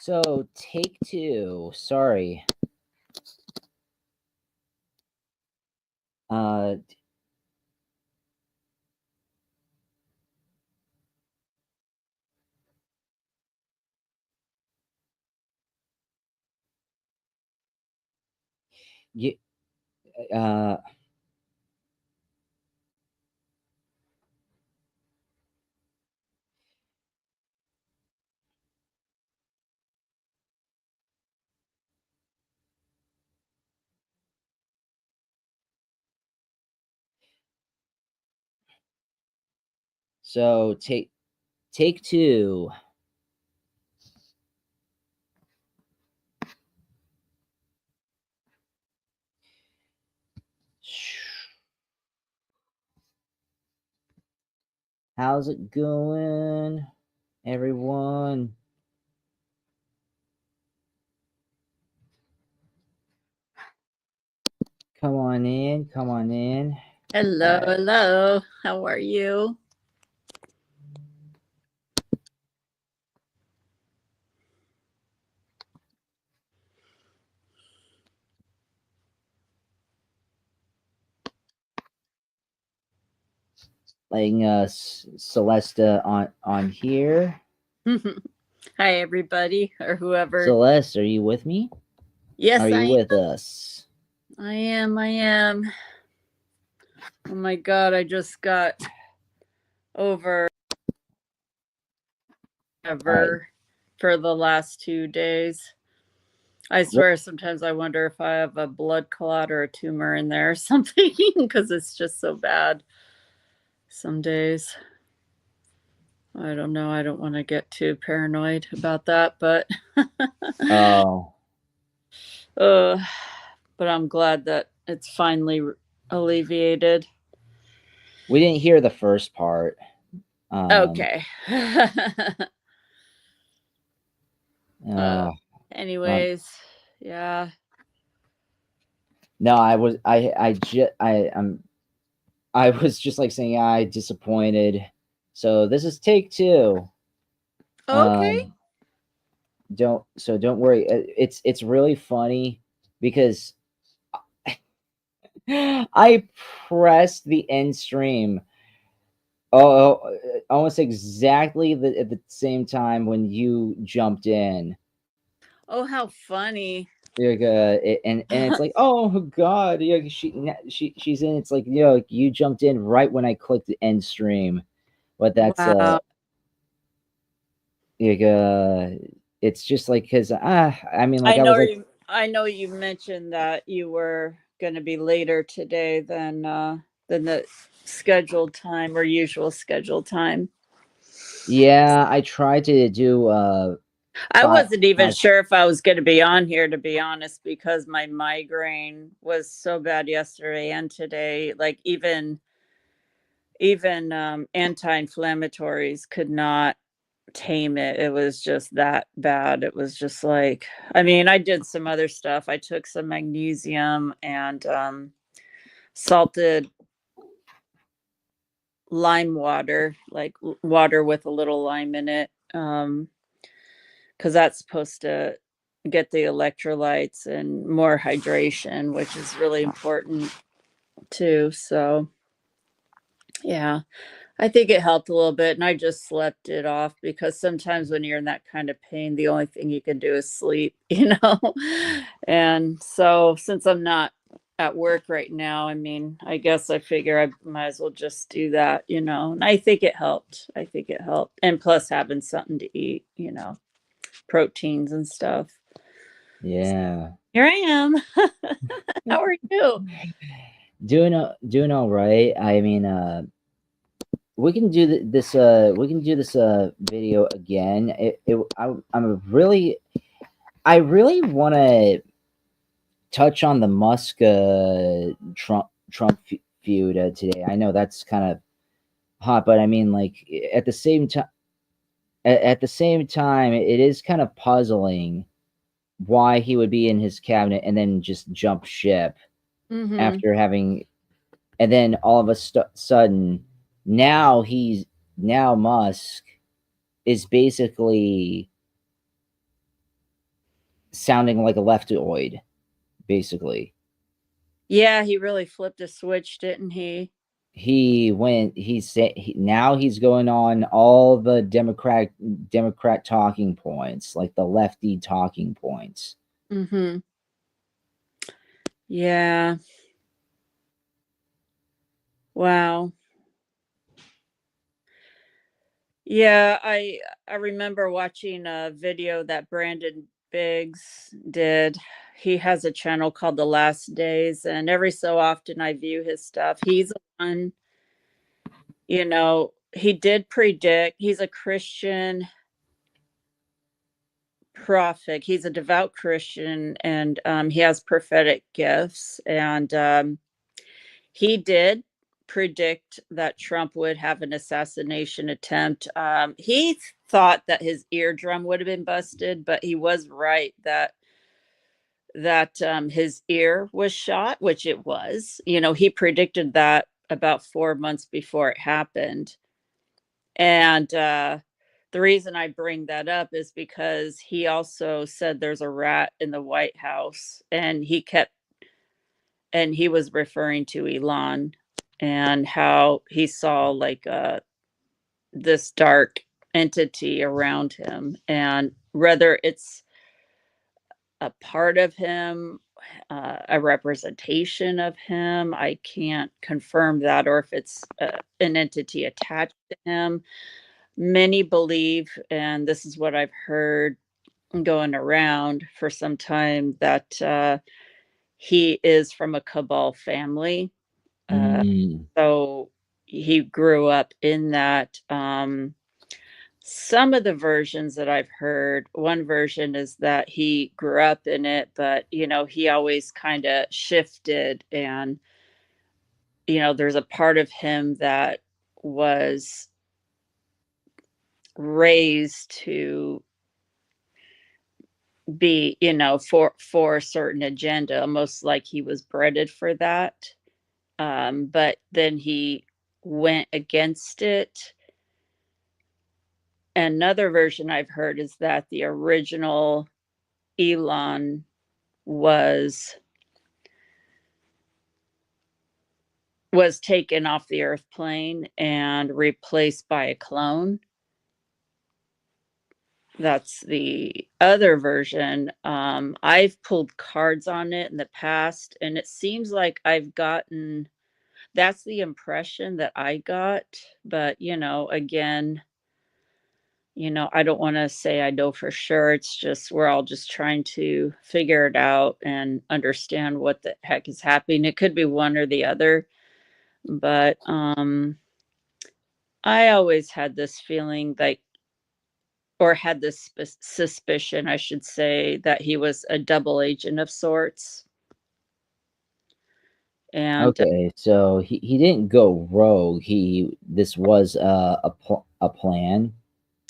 So, take two. Sorry. Uh, you, uh, so take two. How's it going, everyone? Come on in. Come on in. Hello, hello. How are you? Letting Celesta on here. Hi, everybody, or whoever. Celeste, are you with me? Yes, Are you I with us? I am. I am. Oh my God! I just got over ever for the last 2 days. I swear, sometimes I wonder if I have a blood clot or a tumor in there or something because it's just so bad. Some days. I don't know. I don't want to get too paranoid about that, but Oh, uh, but I'm glad that it's finally alleviated. we didn't hear the first part. Okay. Uh, Anyways, yeah. no, I was I was just like saying I disappointed. So this is take two. Okay. Don't worry. It's really funny because I pressed the end stream. Almost exactly at the same time when you jumped in. Oh, how funny. Like, and it's like, oh god, yeah, she's in. It's like, you jumped in right when I clicked the end stream, but that's Wow. like, it's just like because I mean, like, I I know was like, you I know you mentioned that you were going to be later today than the scheduled time or usual scheduled time. yeah, I tried to do I five wasn't even five. sure if I was going to be on here, to be honest, because my migraine was so bad yesterday and today. Like even anti-inflammatories could not tame it. It was just that bad. It was just like, I mean, I did some other stuff. I took some magnesium and salted lime water, like water with a little lime in it, because that's supposed to get the electrolytes and more hydration, which is really important too. So yeah, I think it helped a little bit, and I just slept it off because sometimes when you're in that kind of pain, the only thing you can do is sleep, And so since I'm not at work right now, I mean, I guess I figure I might as well just do that, And I think it helped. I think it helped. And plus having something to eat, proteins and stuff. Yeah, Here I am. How are you? doing all right. I mean, we can do this. We can do this video again. I really want to touch on the Musk Trump feud today. I know that's kind of hot, but I mean, like, at the same time, at the same time, it is kind of puzzling why he would be in his cabinet and then just jump ship Mm-hmm. after having, and then all of a sudden, now now Musk is basically sounding like a leftoid, basically. Yeah, he really flipped a switch, didn't he? He said now he's going on all the Democrat talking points, like the lefty talking points. Mm-hmm. Yeah. Wow. Yeah, I remember watching a video that Brandon Biggs did. He has a channel called The Last Days, and every so often I view his stuff. He's one, he did predict. He's a Christian prophet. He's a devout Christian, and he has prophetic gifts. And he did predict that Trump would have an assassination attempt. He thought that his eardrum would have been busted, but he was right that his ear was shot, which it was. He predicted that about 4 months before it happened. And the reason I bring that up is because he also said there's a rat in the White House, and he was referring to Elon and how he saw like this dark entity around him, and whether it's a part of him, a representation of him, I can't confirm that, or if it's an entity attached to him. Many believe, and this is what I've heard going around for some time, that he is from a cabal family. Uh, Mm. so he grew up in that. Some of the versions that I've heard, one version is that he grew up in it, but he always kind of shifted, and there's a part of him that was raised to be, for a certain agenda, almost like he was breaded for that. But then he went against it. Another version I've heard is that the original Elon was taken off the Earth plane and replaced by a clone. That's the other version. I've pulled cards on it in the past, and it seems like I've gotten that's the impression that I got. But, again, I don't want to say I know for sure. It's just we're all just trying to figure it out and understand what the heck is happening. It could be one or the other, but I always had this feeling like, or had this suspicion, I should say, that he was a double agent of sorts. And Okay, so he didn't go rogue. He This was a plan.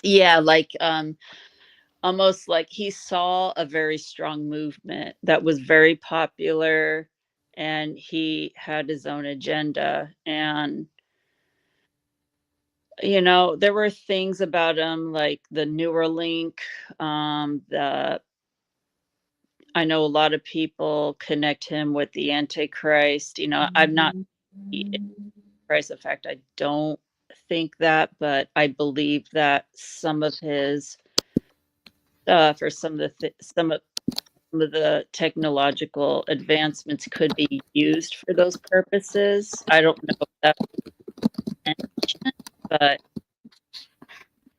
yeah, like almost like he saw a very strong movement that was very popular, and he had his own agenda. And there were things about him like the Neuralink. The I know a lot of people connect him with the Antichrist. I'm not the Antichrist. In fact, I don't think that, but I believe that some of his stuff, or some of the technological advancements, could be used for those purposes. I don't know if that's intention,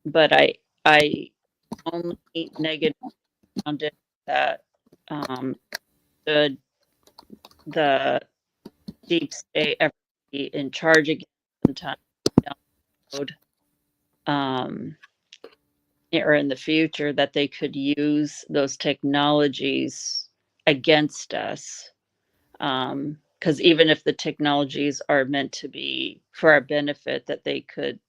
but I only negative found it that um, the the deep state ever be in charge again sometime down the road, um, or in the future, that they could use those technologies against us. Because even if the technologies are meant to be for our benefit, that they could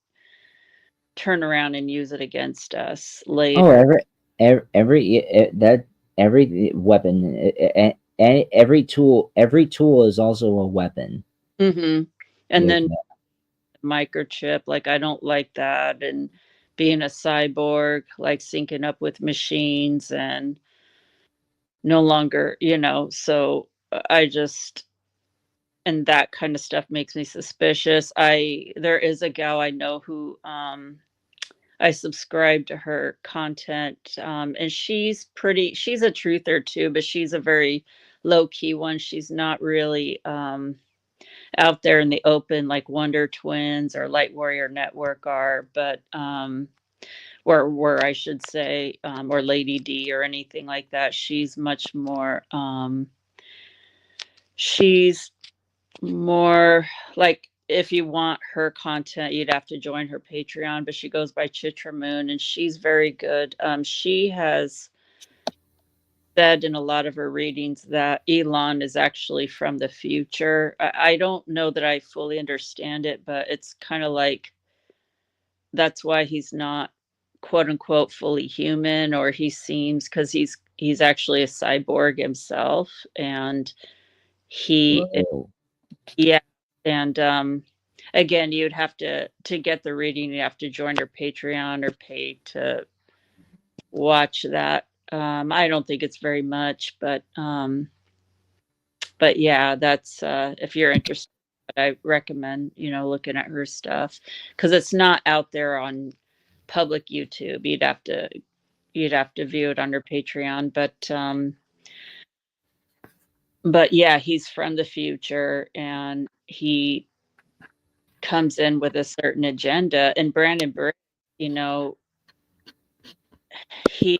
turn around and use it against us Oh, later. every weapon, every tool is also a weapon. Hmm. And There's then no, microchip, like I don't like that, and being a cyborg, like syncing up with machines, and no longer, so I just, and that kind of stuff makes me suspicious. There is a gal I know who I subscribe to her content, and she's a truther too, but she's a very low key one. She's not really out there in the open like Wonder Twins or Light Warrior Network are, but where I should say, or Lady D or anything like that. She's much more. She's more like, if you want her content, you'd have to join her Patreon. But she goes by Chitra Moon, and she's very good. She has said in a lot of her readings that Elon is actually from the future. I don't know that I fully understand it, but it's kind of like that's why he's not quote unquote fully human, or he seems, because he's actually a cyborg himself, and he Whoa. yeah, and again, you'd have to get the reading, you have to join her Patreon or pay to watch that. I don't think it's very much, but yeah, that's if you're interested, I recommend, looking at her stuff, because it's not out there on public YouTube. You'd have to view it on her Patreon, but yeah, he's from the future, and he comes in with a certain agenda. And Brandon Burke, you know, he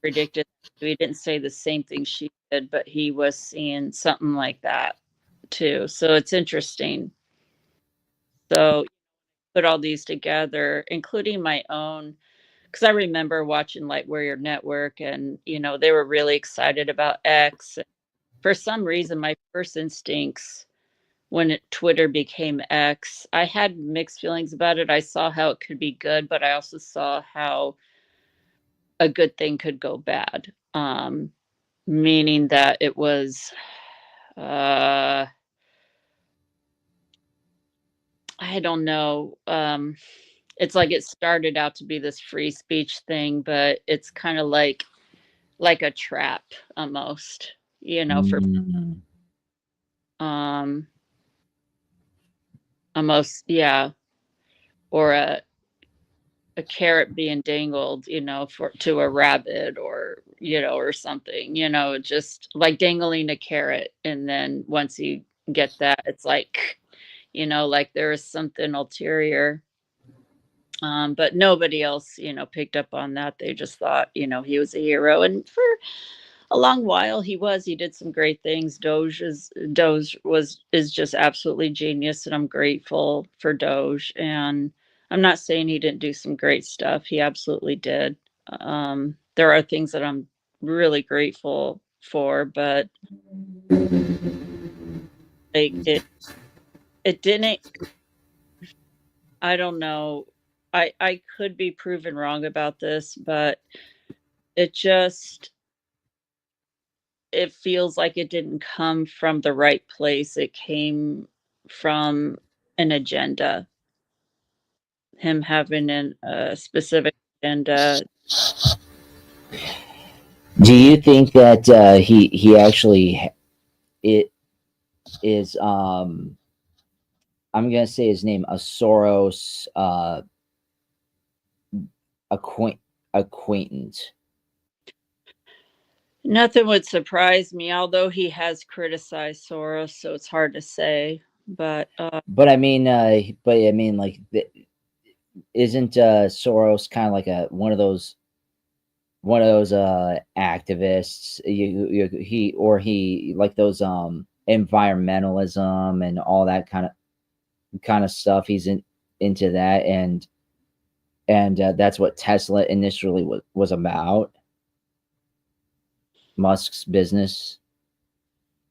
predicted, he didn't say the same thing she did, but he was seeing something like that too. So it's interesting. So put all these together, including my own, because I remember watching Light Warrior Network, and they were really excited about X. For some reason, my first instincts when Twitter became X, I had mixed feelings about it. I saw how it could be good, but I also saw how a good thing could go bad. Meaning that it was, uh, I don't know. It's like it started out to be this free speech thing, but it's kind of like a trap almost, for Mm. um almost, yeah, or a carrot being dangled, for to a rabbit, or or something, just like dangling a carrot, and then once you get that, it's like, like there is something ulterior. But nobody else, picked up on that. They just thought, he was a hero, and for a long while he did some great things. Doge is just absolutely genius, and I'm grateful for Doge. And I'm not saying he didn't do some great stuff. He absolutely did. There are things that I'm really grateful for, but like it didn't. I don't know. I could be proven wrong about this, but it just, it feels like it didn't come from the right place. It came from an agenda, him having a specific agenda. Do you think that he actually it is I'm gonna say his name, a Soros acquaint acquaintance? Nothing would surprise me, although he has criticized Soros, so it's hard to say. But But I mean, like, isn't Soros kind of like a one of those activists? He like those environmentalism and all that kind of stuff. He's into that, and that's what Tesla initially was about. Musk's business.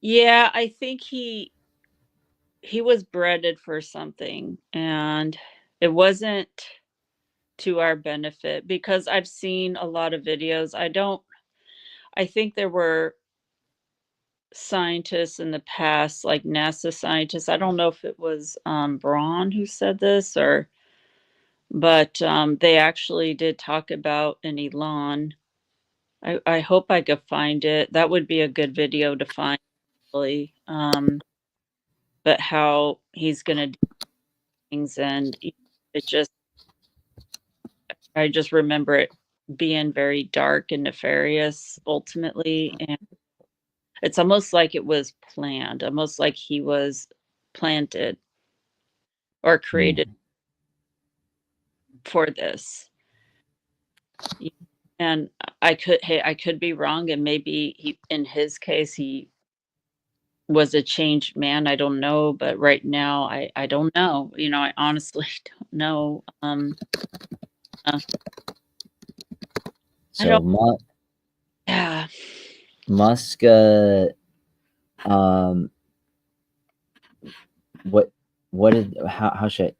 yeah, I think he was breaded for something, and it wasn't to our benefit, because I've seen a lot of videos. I think there were scientists in the past, like NASA scientists. I don't know if it was Braun who said this, but they actually did talk about an Elon. I hope I could find it. That would be a good video to find, really. But how he's gonna do things, and it just I just remember it being very dark and nefarious ultimately, and it's almost like it was planned, almost like he was planted or created Mm. for this. Y And I could be wrong, and maybe he in his case, he was a changed man, I don't know, but right now, I don't know, I honestly don't know, uh, I So don't yeah. Musk, um, what did how should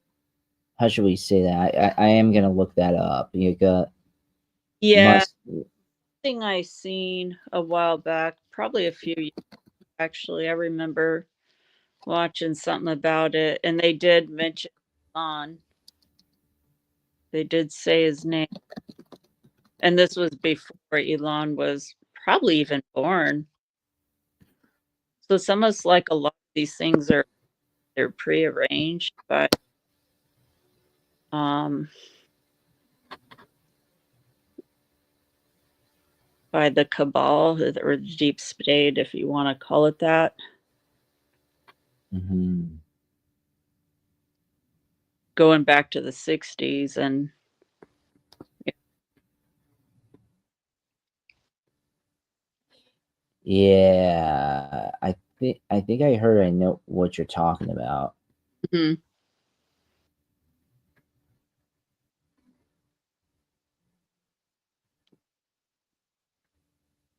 we say that? I am gonna look that up. You got Yeah, Musk. thing I seen a while back, probably a few years actually, I remember watching something about it, and they did mention Elon. They did say his name, and this was before Elon was probably even born. So it's almost like a lot of these things they're prearranged um by the cabal or the deep state, if you want to call it that, Mhm. going back to the 60s. And Yeah, I think I heard I know what you're talking about. mhm.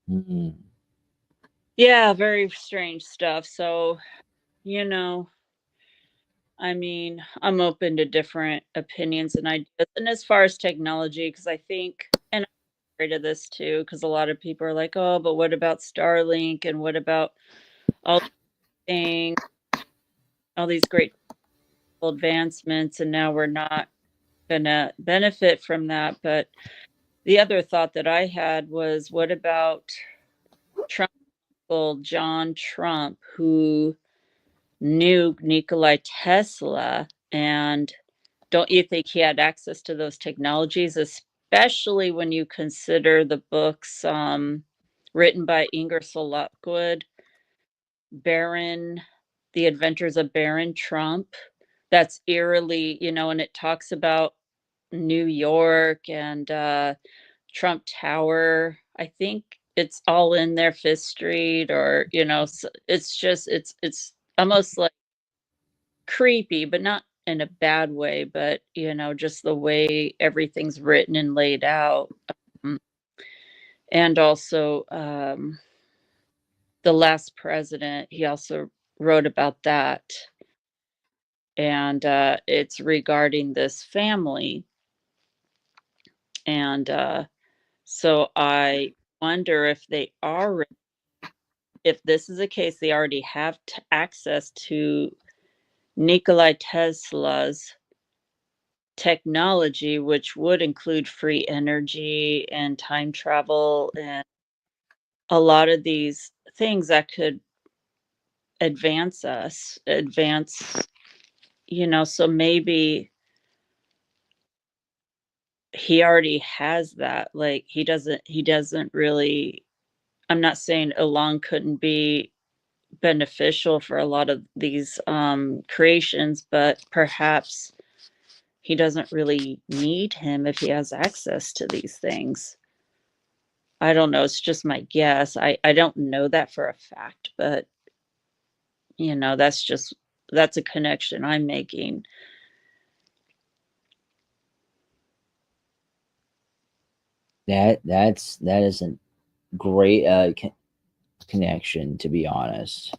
Mhm. Yeah, very strange stuff. So, you know, I mean, I'm open to different opinions and ideas. And as far as technology, because I think, and I'm afraid of this too, because a lot of people are like, oh, but what about Starlink? And what about all things, all these great advancements? And now we're not going to benefit from that. But the other thought that I had was, what about Trump, John Trump, who knew Nikolai Tesla? And don't you think he had access to those technologies, especially when you consider the books written by Ingersoll Lockwood, Baron, The Adventures of Baron Trump? That's eerily, and it talks about New York and Trump Tower. I think it's all in there, Fifth Street, or it's just it's almost like creepy, but not in a bad way, but, just the way everything's written and laid out. Mm, and also, the last president, he also wrote about that, and, it's regarding this family, and, so I wonder if if this is the case, they already have t access to Nikolai Tesla's technology, which would include free energy and time travel and a lot of these things that could advance, so maybe he already has that. Like he doesn't really, I'm not saying Elon couldn't be beneficial for a lot of these creations, but perhaps he doesn't really need him if he has access to these things. I don't know, it's just my guess. I don't know that for a fact, but, that's a connection I'm making. That is a great connection, to be honest.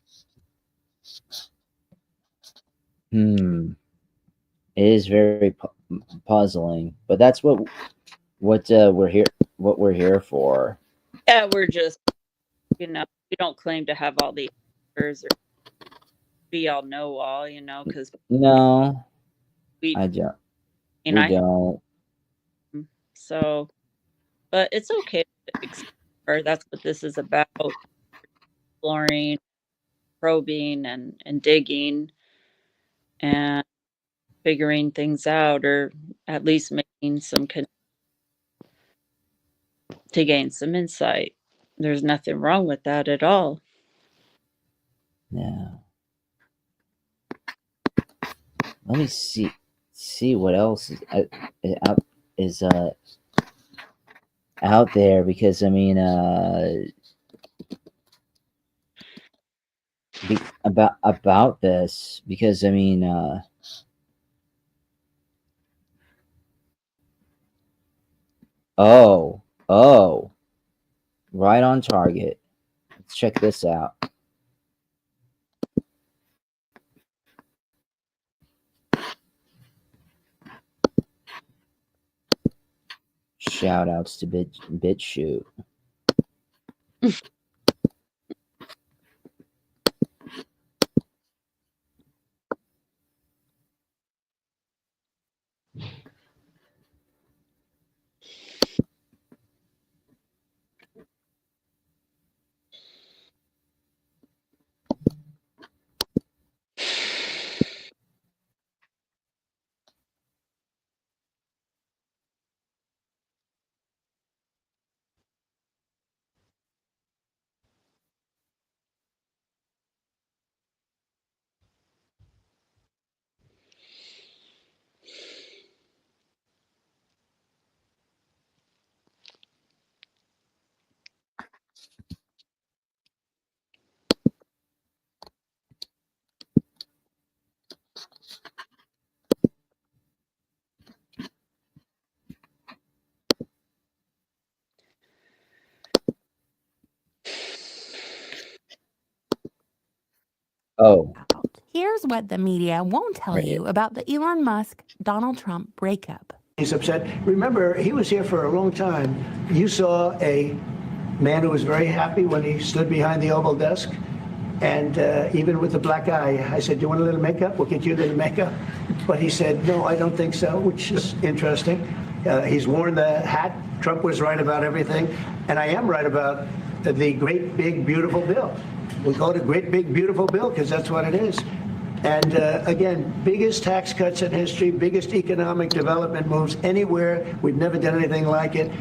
Hmm. It is very puzzling, but that's what we're here what we're here for. Yeah, we're just, we don't claim to have all the answers or be all know all, because No, we I don't. and We I have don't. them. So, but it's okay to explore or that's what this is about, exploring, probing, and digging and figuring things out, or at least making some to gain some insight. There's nothing wrong with that at all. Yeah. Let me see what else out is out there, because I mean about this, because I mean oh, right on target. Let's check this out. Shout outs to BitChute. Oh, Here's what the media won't tell right. you about the Elon Musk Donald Trump breakup. He's upset. Remember, he was here for a long time. You saw a man who was very happy when he stood behind the Oval desk. And even with the black eye, I said, "Do you want a little makeup? We'll get you a little makeup." But he said, "No, I don't think so," which is interesting. He's worn the hat. Trump was right about everything. And I am right about the great, big, beautiful bill. We call it a great, big, beautiful bill because that's what it is. And again, biggest tax cuts in history, biggest economic development moves anywhere. We've never done anything like it.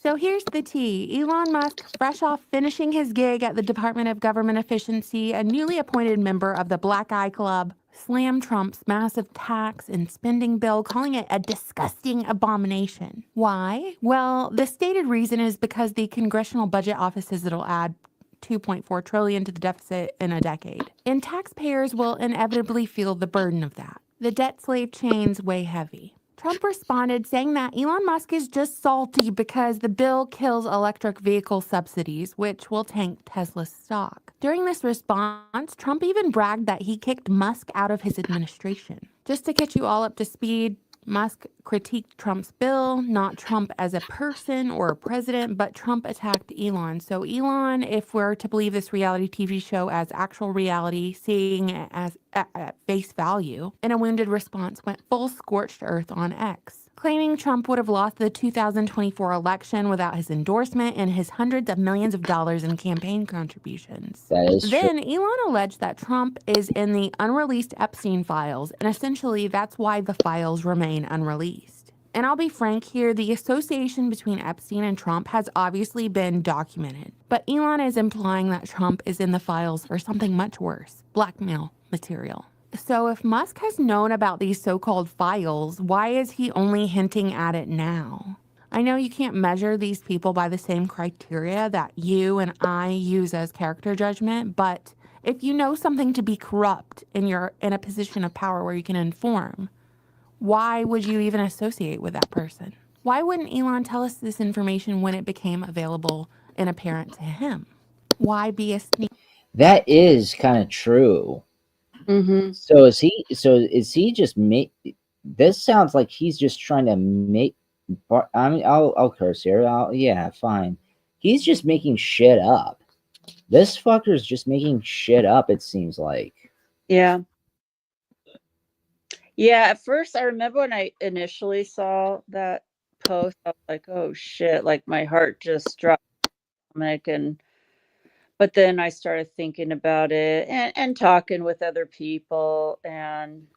So here's the tea. Elon Musk, fresh off finishing his gig at the Department of Government Efficiency, a newly appointed member of the Black Eye Club, slammed Trump's massive tax and spending bill, calling it a disgusting abomination. Why? Well, the stated reason is because the Congressional Budget Office says it'll add $2.4 trillion to the deficit in a decade. And taxpayers will inevitably feel the burden of that. The debt slave chains weigh heavy. Trump responded saying that Elon Musk is just salty because the bill kills electric vehicle subsidies, which will tank Tesla's stock. During this response, Trump even bragged that he kicked Musk out of his administration. Just to get you all up to speed, Musk critiqued Trump's bill, not Trump as a person or a president, but Trump attacked Elon. So Elon, if we're to believe this reality TV show as actual reality, seeing it as at face value, in a wounded response, went full scorched earth on X, claiming Trump would have lost the 2024 election without his endorsement and his hundreds of millions of dollars in campaign contributions. That is Then true. Elon alleged that Trump is in the unreleased Epstein files, and essentially that's why the files remain unreleased. And I'll be frank here, the association between Epstein and Trump has obviously been documented. But Elon is implying that Trump is in the files for something much worse, blackmail material. So if Musk has known about these so-called files, why is he only hinting at it now? I know you can't measure these people by the same criteria that you and I use as character judgment, but if you know something to be corrupt and you're in a position of power where you can inform, why would you even associate with that person? Why wouldn't Elon tell us this information when it became available and apparent to him? Why be a sneak? That is kind of true. Mm-hmm. So is he just make this sounds like he's just trying to make I mean I'll curse here. Yeah, fine. He's just making shit up. This fucker's just making shit up, it seems like. Yeah. Yeah, at first I remember when I initially saw that post, I was like, oh shit, like my heart just dropped stomach. But then I started thinking about it and talking with other people, and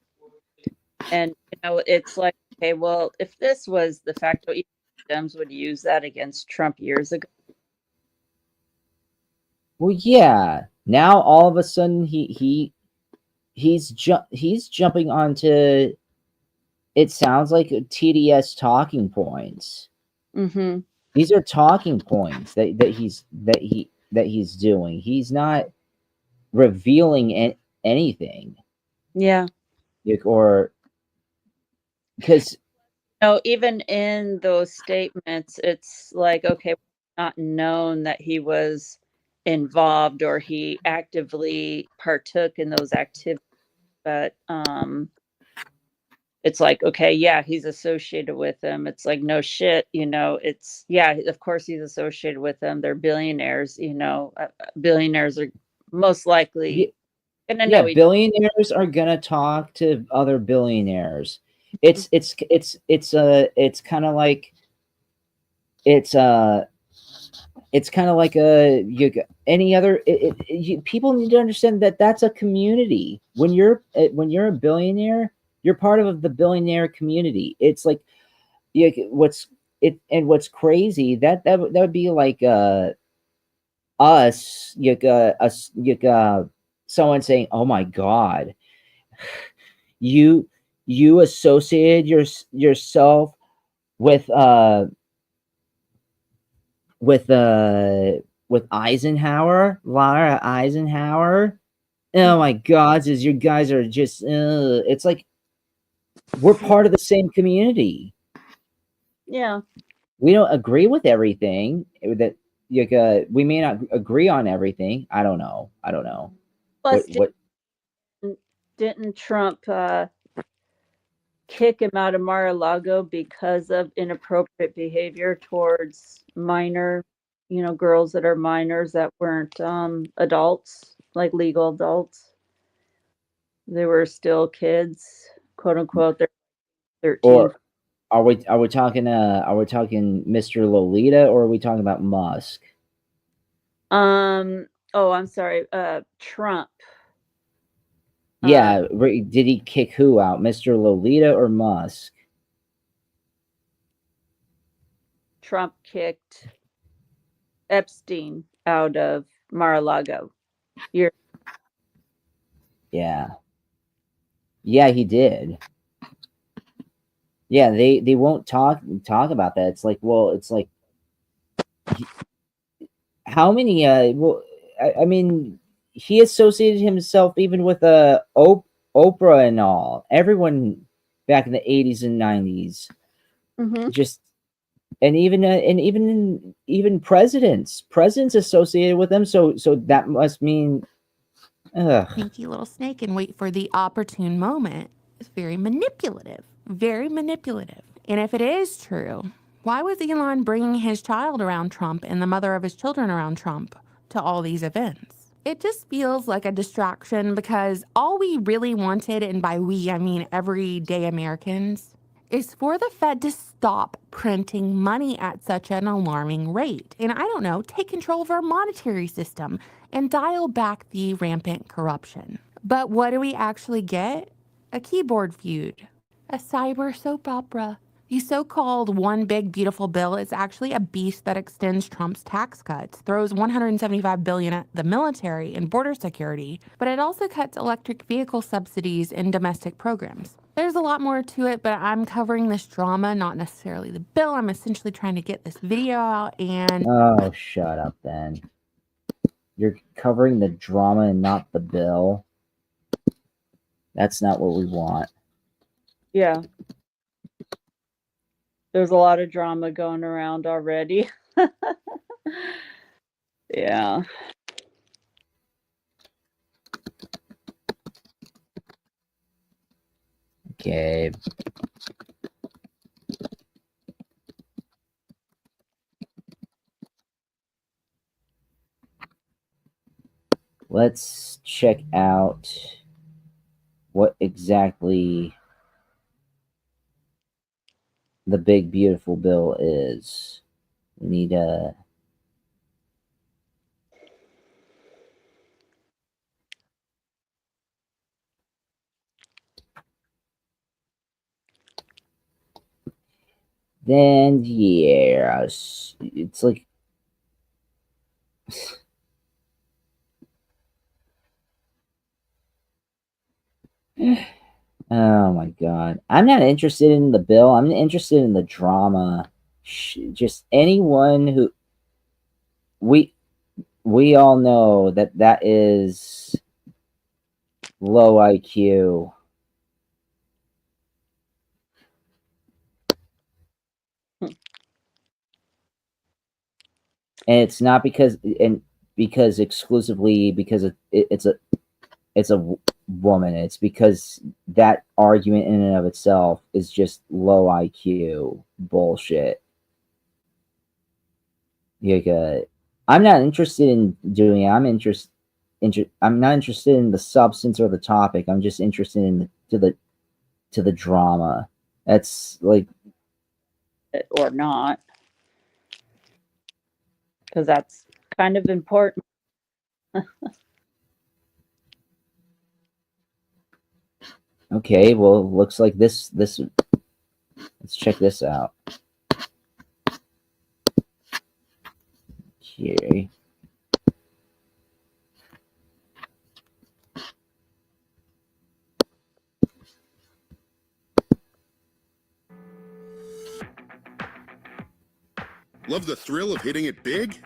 it's like, okay, well, if this was the facto, Dems would use that against Trump years ago. Well, yeah. Now all of a sudden he's jumping onto, it sounds like TDS talking points. Mm-hmm. These are talking points that he's doing. He's not revealing anything. Yeah. Or because No, even in those statements, it's like, okay, not known that he was involved or he actively partook in those activities, but it's like, okay, yeah, he's associated with them. It's like, no shit, it's, yeah, of course he's associated with them. They're billionaires, billionaires are most likely gonna yeah, know each. billionaires are gonna talk to other billionaires. It's kind of like it's kind of like any other. People need to understand that that's a community. When you're a billionaire, you're part of the billionaire community. It's like what's crazy, that would be like someone saying, "Oh my God, you associated yourself with with uh with Eisenhower, Lara Eisenhower. Oh my God, you guys are just it's like we're part of the same community. Yeah. We don't agree with everything that we may not agree on everything. I don't know. Plus, What didn't Trump kick him out of Mar-a-Lago because of inappropriate behavior towards minor, girls that are minors that weren't adults, like legal adults. They were still kids, quote unquote. They're 13. or are we talking Mr. Lolita, or are we talking about Musk? Oh, I'm sorry. Trump. Yeah, did he kick who out, Mr. Lolita or Musk? Trump kicked Epstein out of Mar-a-Lago. Yeah, he did. Yeah, they won't talk about that. It's like, well, it's like, how many well, I mean, he associated himself even with Oprah and all. Everyone back in the 80s and 90s. Mm-hmm. Just and even presidents associated with them, so that must mean Sneaky little snake and wait for the opportune moment. It's very manipulative. Very manipulative. And if it is true, why was Elon bringing his child around Trump and the mother of his children around Trump to all these events? It just feels like a distraction because all we really wanted, and by we I mean everyday Americans, is for the Fed to stop printing money at such an alarming rate. And I don't know, take control of our monetary system and dial back the rampant corruption. But what do we actually get? A keyboard feud. A cyber soap opera. The so-called one big beautiful bill is actually a beast that extends Trump's tax cuts, throws $175 billion at the military and border security, but it also cuts electric vehicle subsidies and domestic programs. There's a lot more to it, but I'm covering this drama, not necessarily the bill. I'm essentially trying to get this video out and... Oh, shut up then. You're covering the drama and not the bill. That's not what we want. Yeah. There's a lot of drama going around already. Yeah. Okay. Let's check out what exactly the big beautiful bill is. We need then yeah, it's like oh my god, I'm not interested in the bill. I'm interested in the drama. Just anyone who we all know that is low IQ. And it's not because exclusively because it's a woman. It's because that argument in and of itself is just low IQ bullshit. I'm not interested in doing it. I'm not interested in the substance or the topic. I'm just interested in the drama. That's like, or not, because that's kind of important. okay, well, looks like this. Let's check this out. Okay. Love the thrill of hitting it big?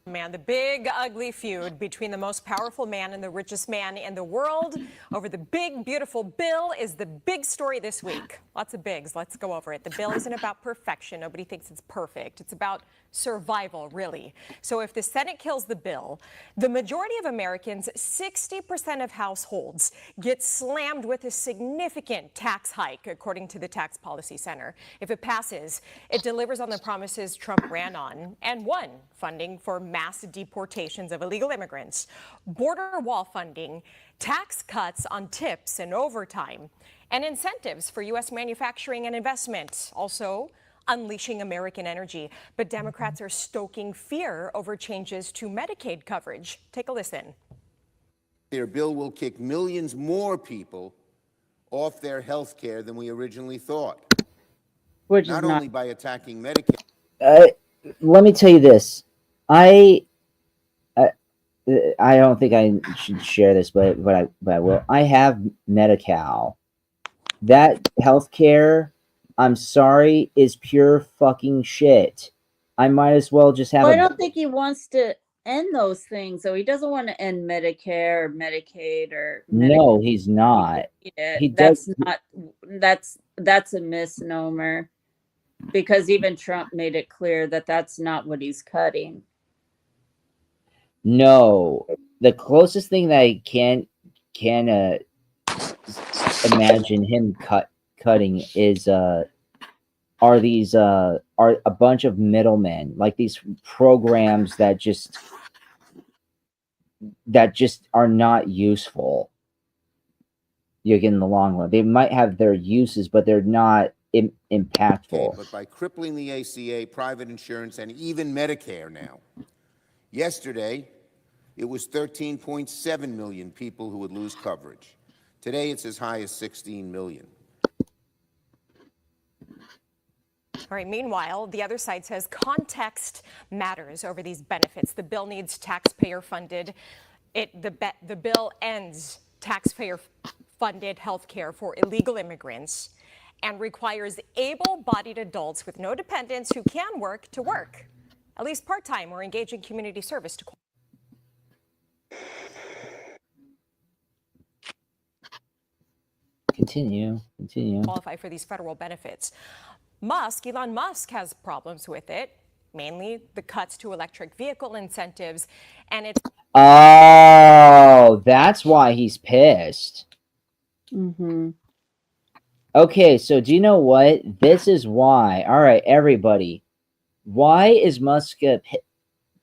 Man, the big, ugly feud between the most powerful man and the richest man in the world over the big, beautiful bill is the big story this week. Lots of bigs. Let's go over it. The bill isn't about perfection. Nobody thinks it's perfect. It's about survival, really. So if the Senate kills the bill, the majority of Americans, 60% of households, get slammed with a significant tax hike, according to the Tax Policy Center. If it passes, it delivers on the promises Trump ran on and won: funding for mass deportations of illegal immigrants, border wall funding, tax cuts on tips and overtime, and incentives for U.S. manufacturing and investment. Also, unleashing American energy. But Democrats are stoking fear over changes to Medicaid coverage. Take a listen. Their bill will kick millions more people off their health care than we originally thought. Which not is not only by attacking Medicaid. Let me tell you this. I don't think I should share this, but I will. I have Medi-Cal. That healthcare, I'm sorry, is pure fucking shit. I might as well just have. Well, I don't think he wants to end those things, so he doesn't want to end Medicare or Medicaid or no, he's not. He does not. That's a misnomer, because even Trump made it clear that that's not what he's cutting. No, the closest thing that I can imagine him cutting is are a bunch of middlemen, like these programs that just are not useful. You get in the long run. They might have their uses, but they're not impactful. Okay, but by crippling the ACA, private insurance, and even Medicare now. Yesterday, it was 13.7 million people who would lose coverage. Today, it's as high as 16 million. All right, meanwhile, the other side says context matters over these benefits. The bill needs taxpayer-funded. The bill ends taxpayer-funded health care for illegal immigrants and requires able-bodied adults with no dependents who can work to work, at least part-time, or engage in community service to continue qualify for these federal benefits. Elon Musk has problems with it, mainly the cuts to electric vehicle incentives, and it's... Oh, that's why he's pissed. Mm-hmm. Okay, so do you know what? This is why. All right, everybody. Why is Musk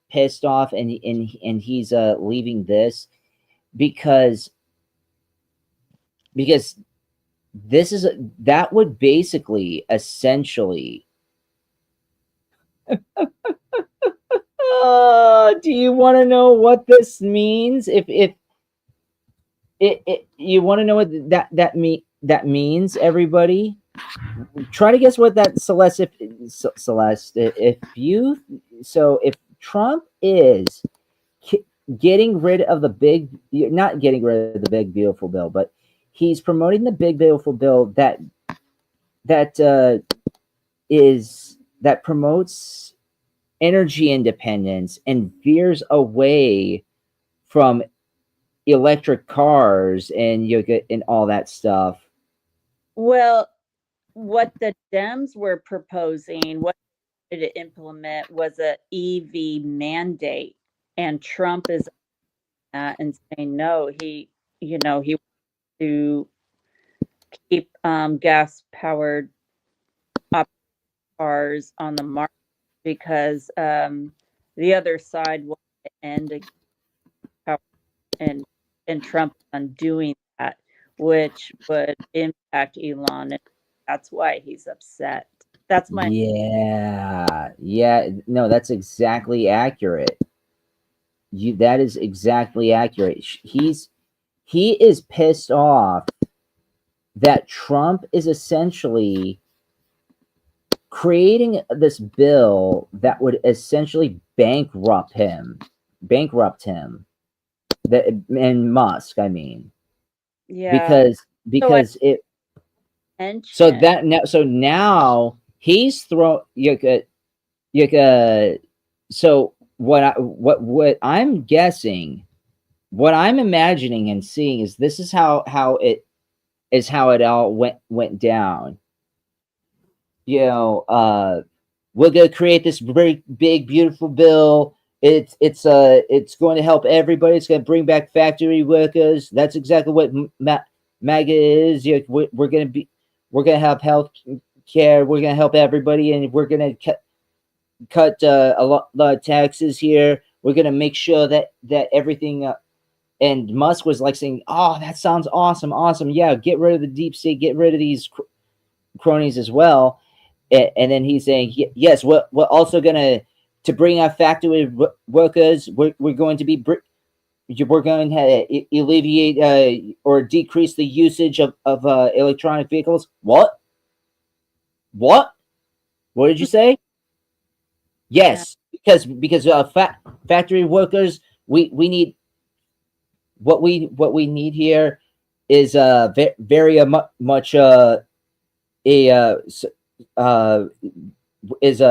pissed off and he's leaving this? Because that would basically essentially do you want to know what this means? If you want to know what that means, everybody? try to guess what that Celeste. If you if Trump is getting rid of the big, not getting rid of the big beautiful bill, but he's promoting the big beautiful bill that that promotes energy independence and veers away from electric cars and yoga and all that stuff. Well, what the Dems were proposing, what they wanted to implement was a EV mandate, and Trump is and saying no. He wants to keep gas powered cars on the market because the other side wanted to end power, and Trump on doing that, which would impact Elon, and that's why he's upset. That's my Yeah, no, that's exactly accurate. That is exactly accurate. He is pissed off that Trump is essentially creating this bill that would essentially bankrupt him, that and Musk, I mean, yeah. because So I it mentioned so now he's thrown you could so what I'm guessing, what I'm imagining and seeing is this is how it all went down. We're gonna create this very big, beautiful bill. It's going to help everybody. It's going to bring back factory workers. That's exactly what MAGA is. We're gonna have health care. We're gonna help everybody, and we're gonna cut a lot of taxes here. We're gonna make sure that everything. And Musk was like saying, "Oh, that sounds awesome, awesome. Yeah, get rid of the deep state. Get rid of these cronies as well." And then he's saying, yes, we're also gonna to bring our factory workers. We're going to be we're going to alleviate or decrease the usage of electronic vehicles. What? What? What did you say? yeah, Yes, because factory workers, we need what we need here is very much a uh, is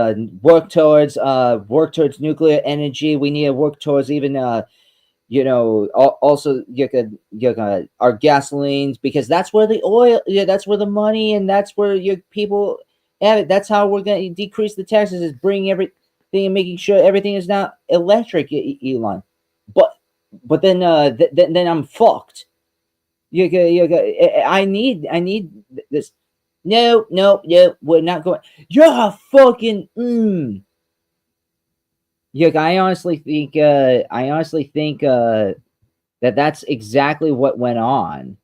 work towards nuclear energy. We need to work towards even also our gasolines, because that's where the oil, that's where the money, and that's where your people have it. That's how we're going to decrease the taxes, is bringing everything and making sure everything is not electric, Elon. But then then I'm fucked. I need this. No, no, no, we're not going. You're fucking. I honestly think that that's exactly what went on.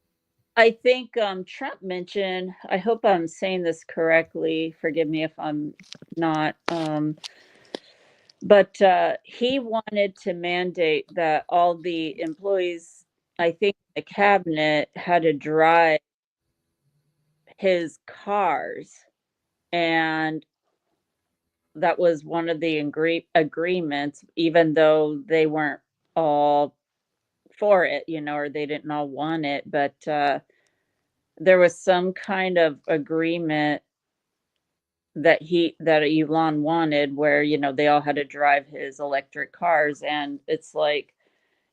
I think Trump mentioned. I hope I'm saying this correctly. Forgive me if I'm not. But he wanted to mandate that all the employees, I think, the cabinet had to drive his cars, and that was one of the agreements, even though they weren't all for it, or they didn't all want it. But there was some kind of agreement that Elon wanted, where they all had to drive his electric cars, and it's like,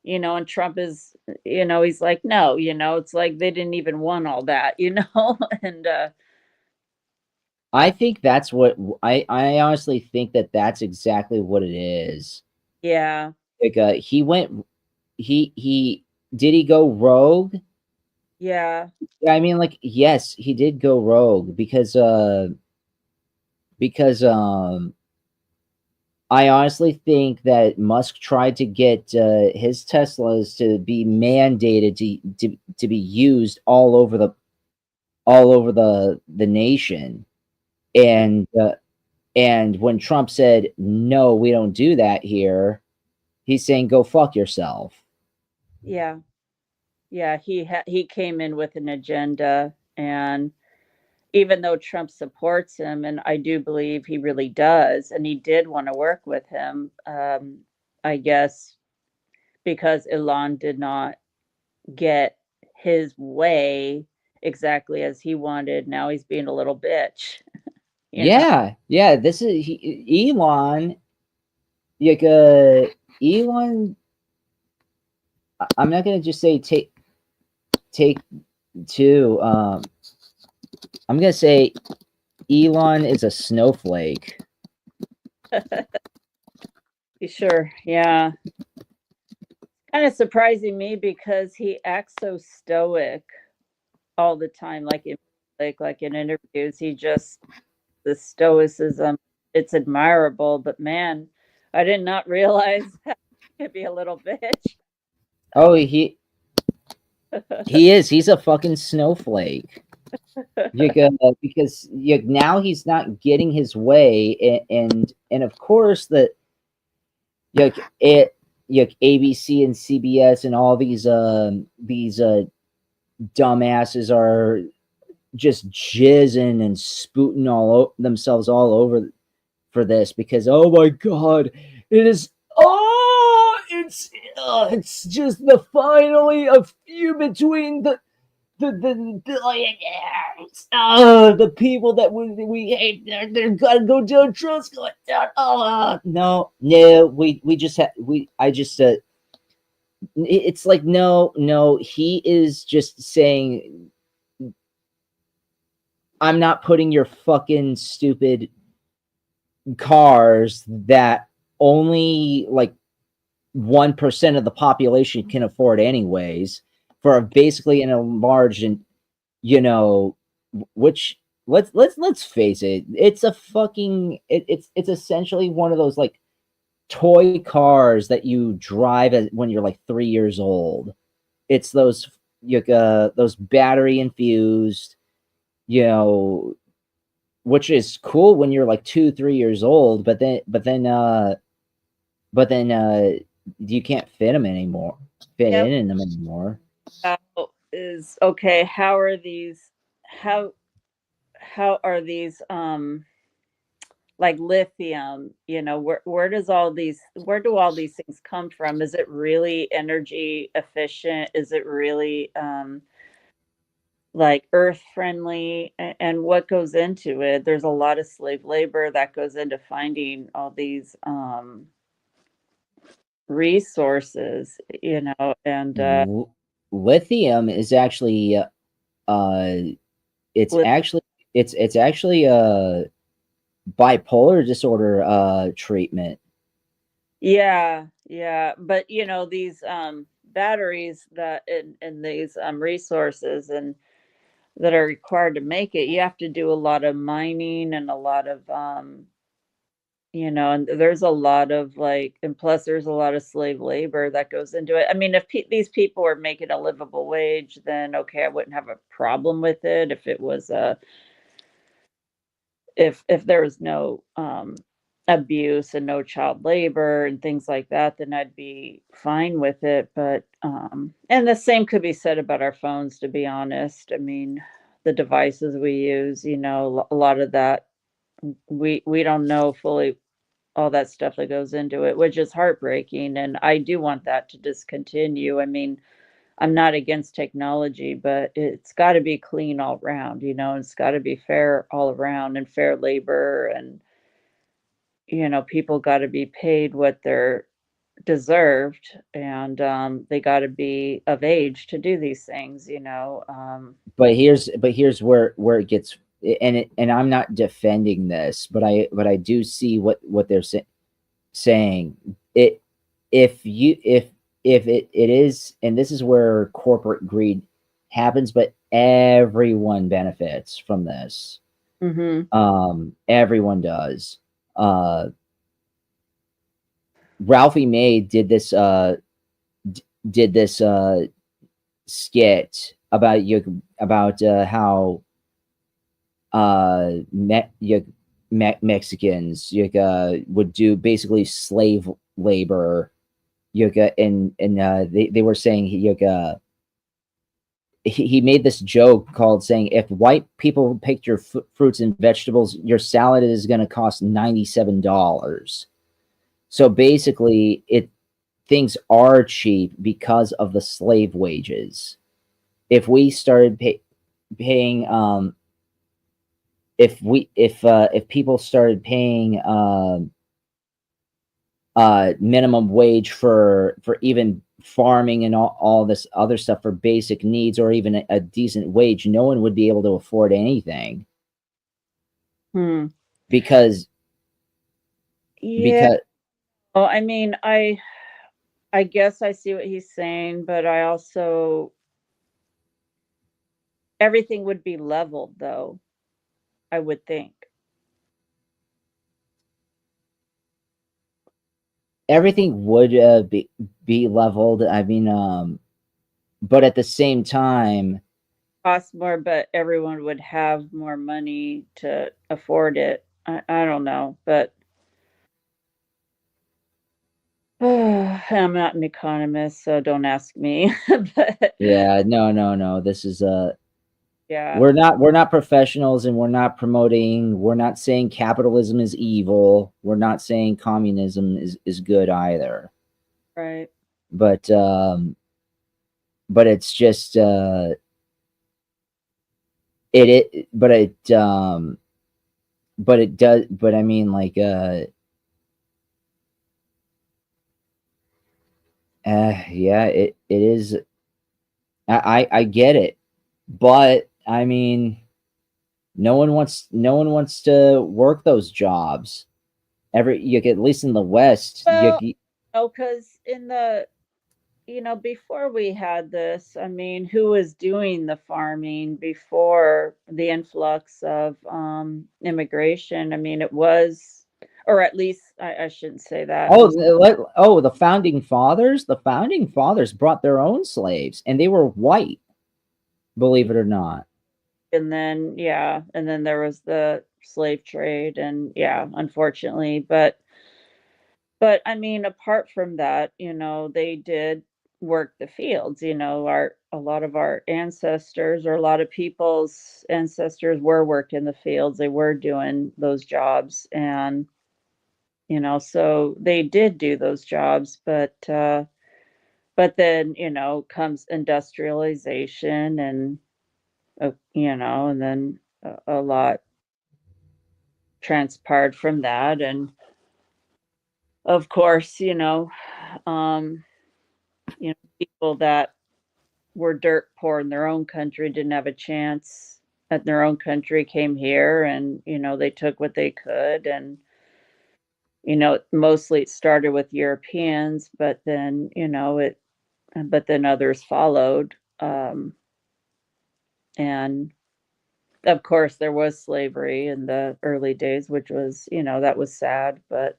and Trump is, he's like, no, it's like they didn't even want all that, and I think that's what I honestly think that that's exactly what it is. yeah, Like he went he did he go rogue? yeah, I mean, like, yes, he did go rogue because I honestly think that Musk tried to get his Teslas to be mandated to be used all over the nation, and when Trump said no, we don't do that here, he's saying go fuck yourself. yeah, yeah. He came in with an agenda, and even though Trump supports him, and I do believe he really does, and he did want to work with him, I guess because Elon did not get his way exactly as he wanted. Now he's being a little bitch. Yeah. This is Elon. Like Elon. I'm not gonna just say take two. I'm gonna say Elon is a snowflake. Sure, yeah. Kind of surprising me because he acts so stoic all the time, like in interviews. He just the stoicism. It's admirable, but man, I did not realize that he could be a little bitch. Oh, he is. He's a fucking snowflake. Because now he's not getting his way, and of course that ABC and CBS and all these dumbasses are just jizzing and spooting themselves all over for this because oh my god, it is it's just the finally a few between the the people that we hate, they're gonna go down. Trump's going down. No, we just I just it's like no, he is just saying I'm not putting your fucking stupid cars that only like 1% of the population can afford anyways for basically an enlarged and which let's face it, it's a fucking it's essentially one of those like toy cars that you drive when you're like 3 years old. It's those battery infused, which is cool when you're like 2-3 years old, but then you can't fit in them anymore. Is okay. How are these? How are these? Like lithium. Where do all these things come from? Is it really energy efficient? Is it really like earth friendly? And what goes into it? There's a lot of slave labor that goes into finding all these resources, and Lithium is actually it's Li- actually it's actually a bipolar disorder treatment. yeah, but these batteries that and these resources and that are required to make it, you have to do a lot of mining and a lot of and there's a lot of like, and plus there's a lot of slave labor that goes into it. I mean, if these people are making a livable wage, then okay, I wouldn't have a problem with it. If it was if there was no abuse and no child labor and things like that, then I'd be fine with it. But and the same could be said about our phones, to be honest. I mean, the devices we use, a lot of that we don't know fully all that stuff that goes into it, which is heartbreaking. And I do want that to discontinue. I mean, I'm not against technology, but it's got to be clean all around, it's got to be fair all around and fair labor. And, people got to be paid what they're deserved. And they got to be of age to do these things. But here's where it gets, and I'm not defending this, but I do see what they're saying. If it is, and this is where corporate greed happens, but everyone benefits from this. Everyone does. Ralphie May did this skit about how Mexicans would do basically slave labor, and they were saying he made this joke called saying, if white people picked your fruits and vegetables, your salad is going to cost $97. So basically, things are cheap because of the slave wages. If we started paying, if people started paying minimum wage for even farming and all this other stuff for basic needs, or even a decent wage, no one would be able to afford anything. Because Yeah. Well, I mean, I guess I see what he's saying, but I also, everything would be leveled though, I would think. everything would be leveled. I mean, but at the same time, Cost more, but everyone would have more money to afford it. I don't know, but I'm not an economist, so don't ask me. But yeah, no. This is yeah, we're not professionals, and we're not saying capitalism is evil. We're not saying communism is good either. right. But it's just but it does, but I mean, like, yeah, it is. I get it, but I mean, no one wants to work those jobs. At least in the West, Well, no, because before we had this, I mean, who was doing the farming before the influx of immigration? I mean, it was, or at least I shouldn't say that. The founding fathers. The founding fathers brought their own slaves, and they were white, believe it or not. And then, yeah, and then there was the slave trade, and yeah, unfortunately, but I mean, apart from that, they did work the fields. A lot of our ancestors, or a lot of people's ancestors, were working the fields. They were doing those jobs, and so they did do those jobs, but then, comes industrialization, and and then a lot transpired from that. And of course, um, people that were dirt poor in their own country didn't have a chance at their own country, came here, and they took what they could. And mostly it started with Europeans, but then others followed. And of course there was slavery in the early days, which was, that was sad, but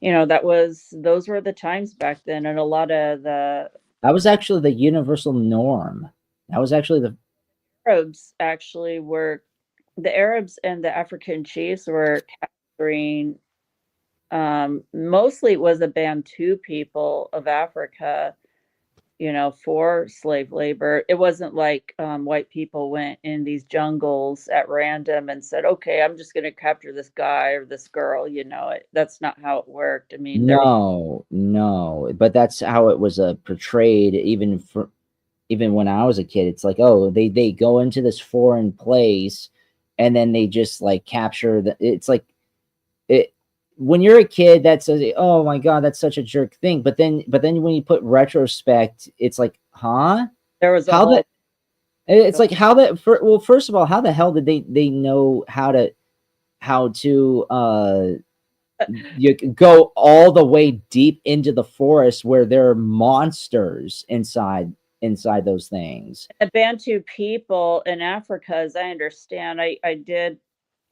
those were the times back then. And a lot of That was actually the universal norm. That was actually Arabs actually were the Arabs and the African chiefs were capturing, mostly it was the Bantu people of Africa, for slave labor. It wasn't like white people went in these jungles at random and said, okay, I'm just going to capture this guy or this girl. That's not how it worked. I mean, there was no, but that's how it was portrayed, even when I was a kid. It's like, oh, they go into this foreign place, and then they just like capture it's like it. When you're a kid, that's oh my god, that's such a jerk thing. But then when you put retrospect, it's like, huh? there was a How whole that? It's like, how that? Well, first of all, how the hell did they know how to you can go all the way deep into the forest where there are monsters inside those things? the Bantu people in Africa, as I understand. I did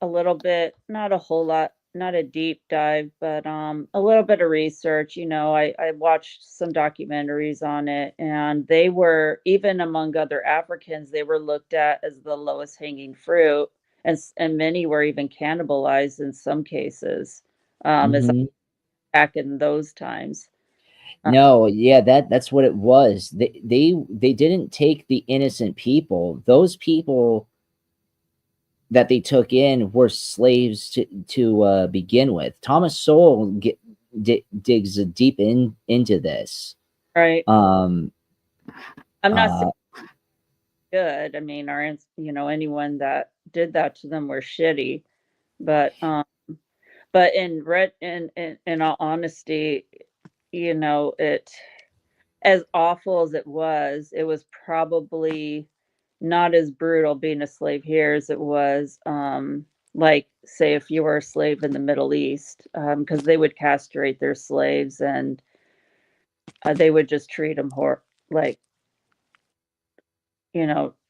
a little bit, not a whole lot, not a deep dive, but a little bit of research. I watched some documentaries on it, and they were, even among other Africans, they were looked at as the lowest hanging fruit, and many were even cannibalized in some cases, as Mhm. back in those times. No, yeah, that's what it was. They didn't take the innocent people. Those people that they took in were slaves to begin with. Thomas Sowell digs deep into this. Right. Um, I'm not saying uh, good. I mean, anyone that did that to them were shitty, but in all honesty, it as awful as it was probably not as brutal being a slave here as it was, like, say, if you were a slave in the Middle East, because they would castrate their slaves and they would just treat them like,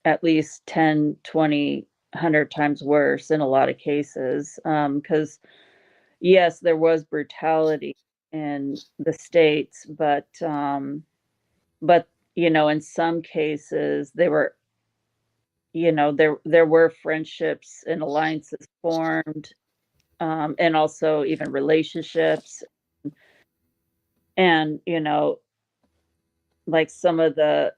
at least 10, 20, 100 times worse in a lot of cases. Because, yes, there was brutality in the States, but in some cases, they were there were friendships and alliances formed, and also even relationships, and like some of the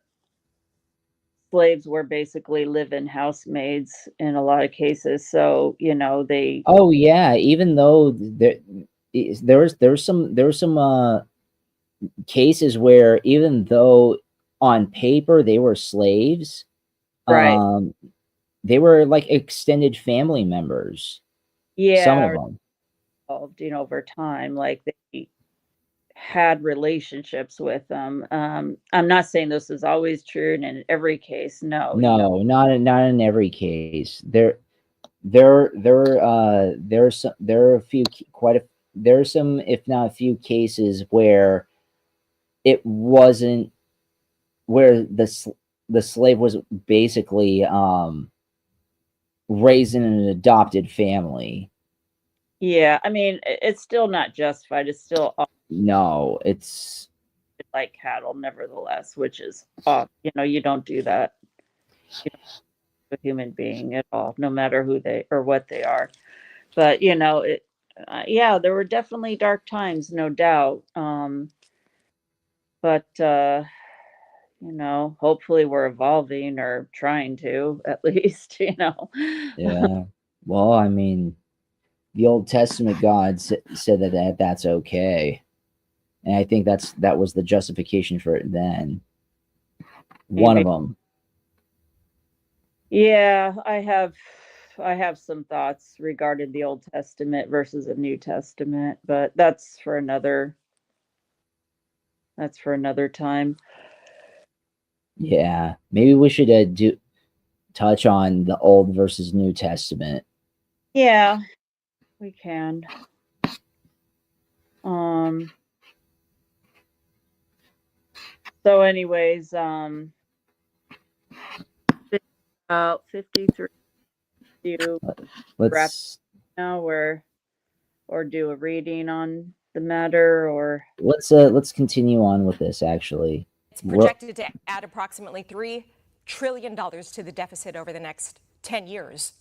slaves were basically live-in housemaids in a lot of cases, so they oh yeah, even though there was some cases where even though on paper they were slaves, right, um, they were like extended family members. Some of yeah, them. evolved, over time, like they had relationships with them. I'm not saying this is always true and in every case, no, No, not in every case. There are a few there are some, if not a few cases where it wasn't, where the slave was basically raised in an adopted family. yeah, I mean, it's still not justified. It's still No, it's like cattle, nevertheless, which is off. You don't do that. You don't do a human being at all, no matter who they or what they are. But yeah, there were definitely dark times, no doubt. But hopefully we're evolving or trying to, at least. yeah. Well, I mean, the Old Testament God said that's okay, and I think that was the justification for it then. One of Maybe. them. Yeah, I have some thoughts regarding the Old Testament versus the New Testament, but that's for another time. Yeah, maybe we should do touch on the Old versus New Testament. Yeah, we can. Um so anyways, about 53 do wrap Let's now or do a reading on the matter or let's continue on with this. Actually, It's we're projected to add approximately $3 trillion to the deficit over the next 10 years.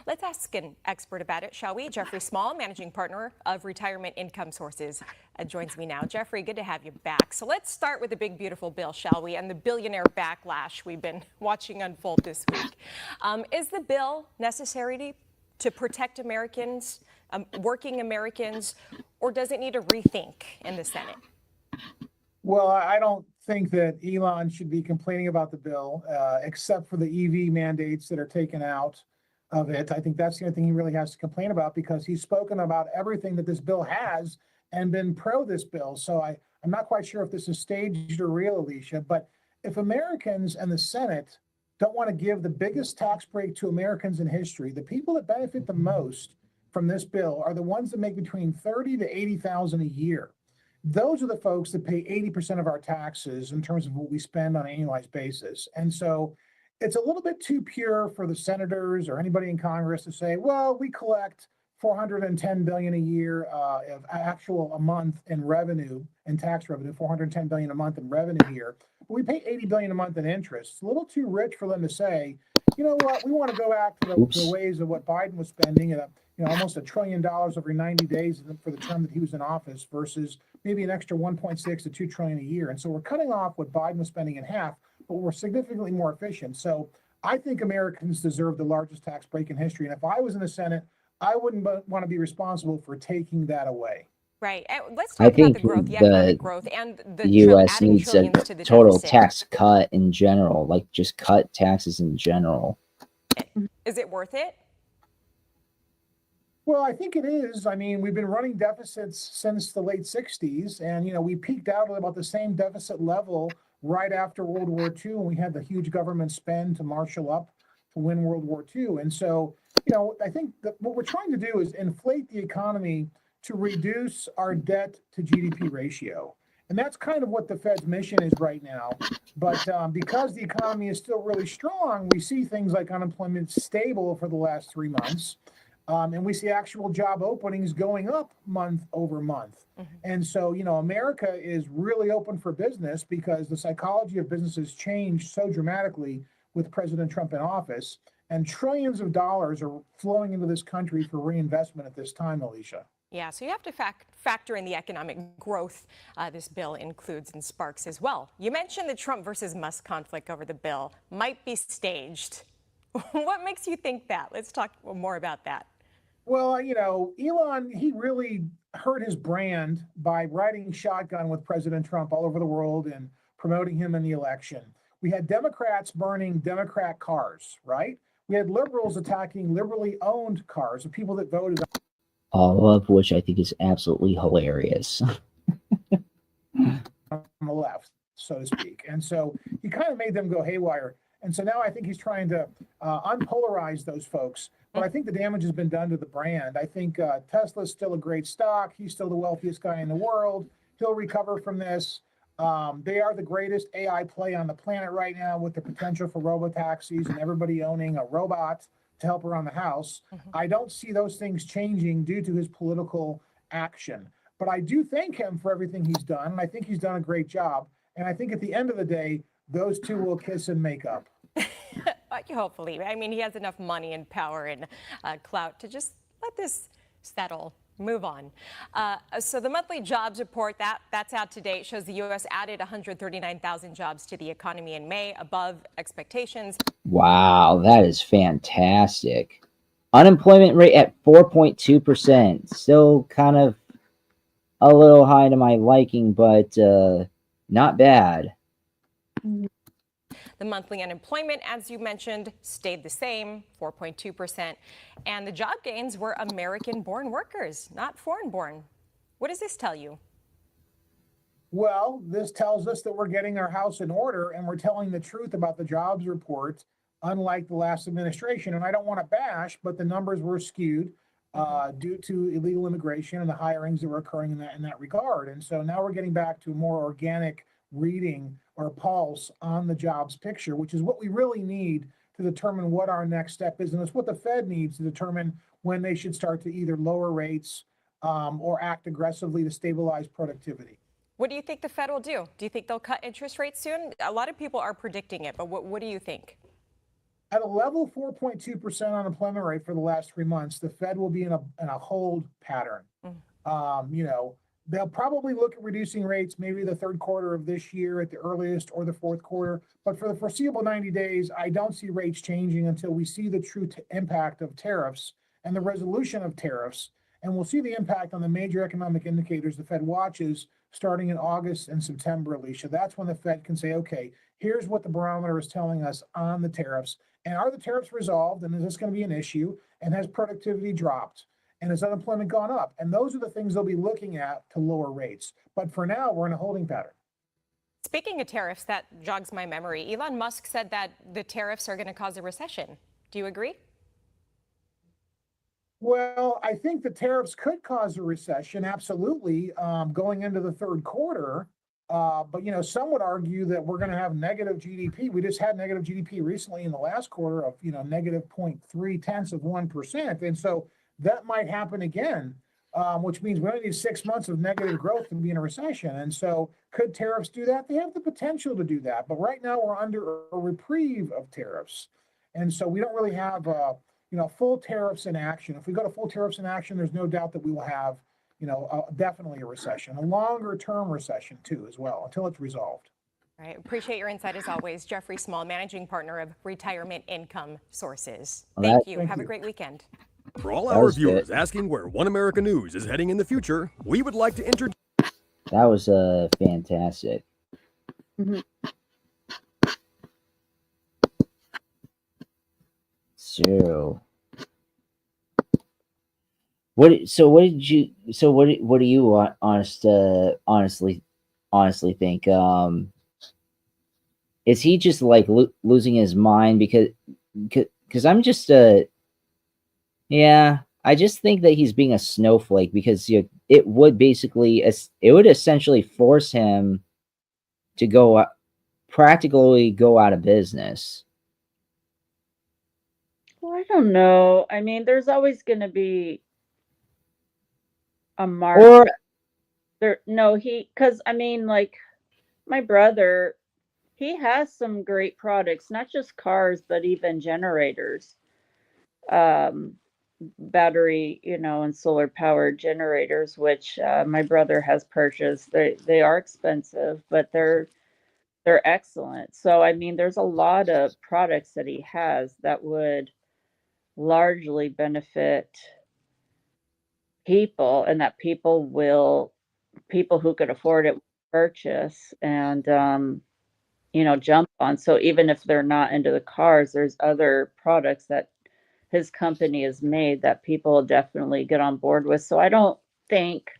Let's ask an expert about it, shall we? Jeffrey Small, managing partner of Retirement Income Sources, joins me now. Jeffrey, good to have you back. So let's start with the big, beautiful bill, shall we? And the billionaire backlash we've been watching unfold this week. Is the bill necessary to protect Americans, working Americans, or does it need a rethink in the Senate? Well, I don't think that Elon should be complaining about the bill, except for the EV mandates that are taken out of it. I think that's the only thing he really has to complain about because he's spoken about everything that this bill has and been pro this bill. So I'm not quite sure if this is staged or real, Alicia, but if Americans and the Senate don't want to give the biggest tax break to Americans in history, the people that benefit the most from this bill are the ones that make between 30 to 80,000 a year. Those are the folks that pay 80% of our taxes in terms of what we spend on an annualized basis. And so it's a little bit too pure for the senators or anybody in Congress to say, well, we collect 410 billion a year of actual a month in revenue and tax revenue, 410 billion a month in revenue here. But we pay 80 billion a month in interest. It's a little too rich for them to say, you know what, we want to go back to the ways of what Biden was spending at a almost $1 trillion every 90 days for the term that he was in office versus maybe an extra 1.6 to 2 trillion a year. And so we're cutting off what Biden was spending in half, but we're significantly more efficient. So I think Americans deserve the largest tax break in history. And if I was in the Senate, I wouldn't want to be responsible for taking that away. Right. Let's I talk about think the growth, the economic growth, and the U.S. adding needs a trillions to the total deficit. tax cut in general, like just cut taxes in general. Is it worth it? Well, I think it is. I mean, we've been running deficits since the late 60s, and we peaked out at about the same deficit level right after World War II, and we had the huge government spend to marshal up to win World War II. And so, I think that what we're trying to do is inflate the economy to reduce our debt to GDP ratio. And that's kind of what the Fed's mission is right now. But because the economy is still really strong, we see things like unemployment stable for the last 3 months. And we see actual job openings going up month over month. And so, America is really open for business because the psychology of businesses changed so dramatically with President Trump in office. And trillions of dollars are flowing into this country for reinvestment at this time, Alicia. Yeah, so you have to factor in the economic growth this bill includes and sparks as well. You mentioned the Trump versus Musk conflict over the bill might be staged. What makes you think that? Let's talk more about that. Well, Elon, he really hurt his brand by riding shotgun with President Trump all over the world and promoting him in the election. We had Democrats burning Democrat cars, right? We had liberals attacking liberally owned cars, the people that voted. All of which I think is absolutely hilarious. On the left, so to speak. And so he kind of made them go haywire. And so now I think he's trying to unpolarize those folks. But I think the damage has been done to the brand. I think Tesla's still a great stock. He's still the wealthiest guy in the world. He'll recover from this. They are the greatest AI play on the planet right now with the potential for robotaxis and everybody owning a robot to help around the house. I don't see those things changing due to his political action. But I do thank him for everything he's done. And I think he's done a great job. And I think at the end of the day, those two will kiss and make up. Hopefully. I mean, he has enough money and power and clout to just let this settle. Move on. So the monthly jobs report, that's out today. It shows the U.S. added 139,000 jobs to the economy in May, above expectations. Wow, that is fantastic. Unemployment rate at 4.2%. Still kind of a little high to my liking, but not bad. The monthly unemployment, as you mentioned, stayed the same, 4.2%. And the job gains were American-born workers, not foreign-born. What does this tell you? Well, this tells us that we're getting our house in order and we're telling the truth about the jobs report, unlike the last administration. And I don't want to bash, but the numbers were skewed due to illegal immigration and the hirings that were occurring in that regard. And so now we're getting back to a more organic reading or pulse on the jobs picture, which is what we really need to determine what our next step is. And it's what the Fed needs to determine when they should start to either lower rates or act aggressively to stabilize productivity. What do you think the Fed will do? Do you think they'll cut interest rates soon? A lot of people are predicting it, but what do you think? At a level 4.2% unemployment rate for the last 3 months, the Fed will be in a hold pattern. They'll probably look at reducing rates maybe the third quarter of this year at the earliest or the fourth quarter. But for the foreseeable 90 days, I don't see rates changing until we see the true impact of tariffs and the resolution of tariffs. And we'll see the impact on the major economic indicators the Fed watches starting in August and September, Alicia. That's when the Fed can say, okay, here's what the barometer is telling us on the tariffs. And are the tariffs resolved? And is this going to be an issue? And has productivity dropped? And has unemployment gone up? And those are the things they'll be looking at to lower rates. But for now, we're in a holding pattern. Speaking of tariffs, that jogs my memory. Elon Musk said that the tariffs are going to cause a recession. Do you agree? Well, I think the tariffs could cause a recession, absolutely, going into the third quarter. But, some would argue that we're going to have negative GDP. We just had negative GDP recently in the last quarter of, negative 0.3%. And so that might happen again, which means we only need 6 months of negative growth to be in a recession. And so could tariffs do that? They have the potential to do that. But right now we're under a reprieve of tariffs. And so we don't really have, full tariffs in action. If we go to full tariffs in action, there's no doubt that we will have, definitely a recession, a longer term recession too, as well, until it's resolved. All right. Appreciate your insight as always. Jeffrey Small, managing partner of Retirement Income Sources. Thank you. Have a great weekend. For all our viewers asking where One America News is heading in the future, we would like to introduce. That was fantastic. So, what do you honestly think? Is he just like losing his mind because I'm just yeah, I just think that he's being a snowflake because it would essentially force him to practically go out of business. Well, I don't know. I mean, there's always going to be a market. Because I mean, like my brother, he has some great products, not just cars, but even generators, battery, and solar powered generators, which my brother has purchased. They are expensive, but they're excellent. So, I mean, there's a lot of products that he has that would largely benefit people, and that people who could afford it purchase and jump on. So even if they're not into the cars, there's other products that his company has made that people definitely get on board with. So I don't think,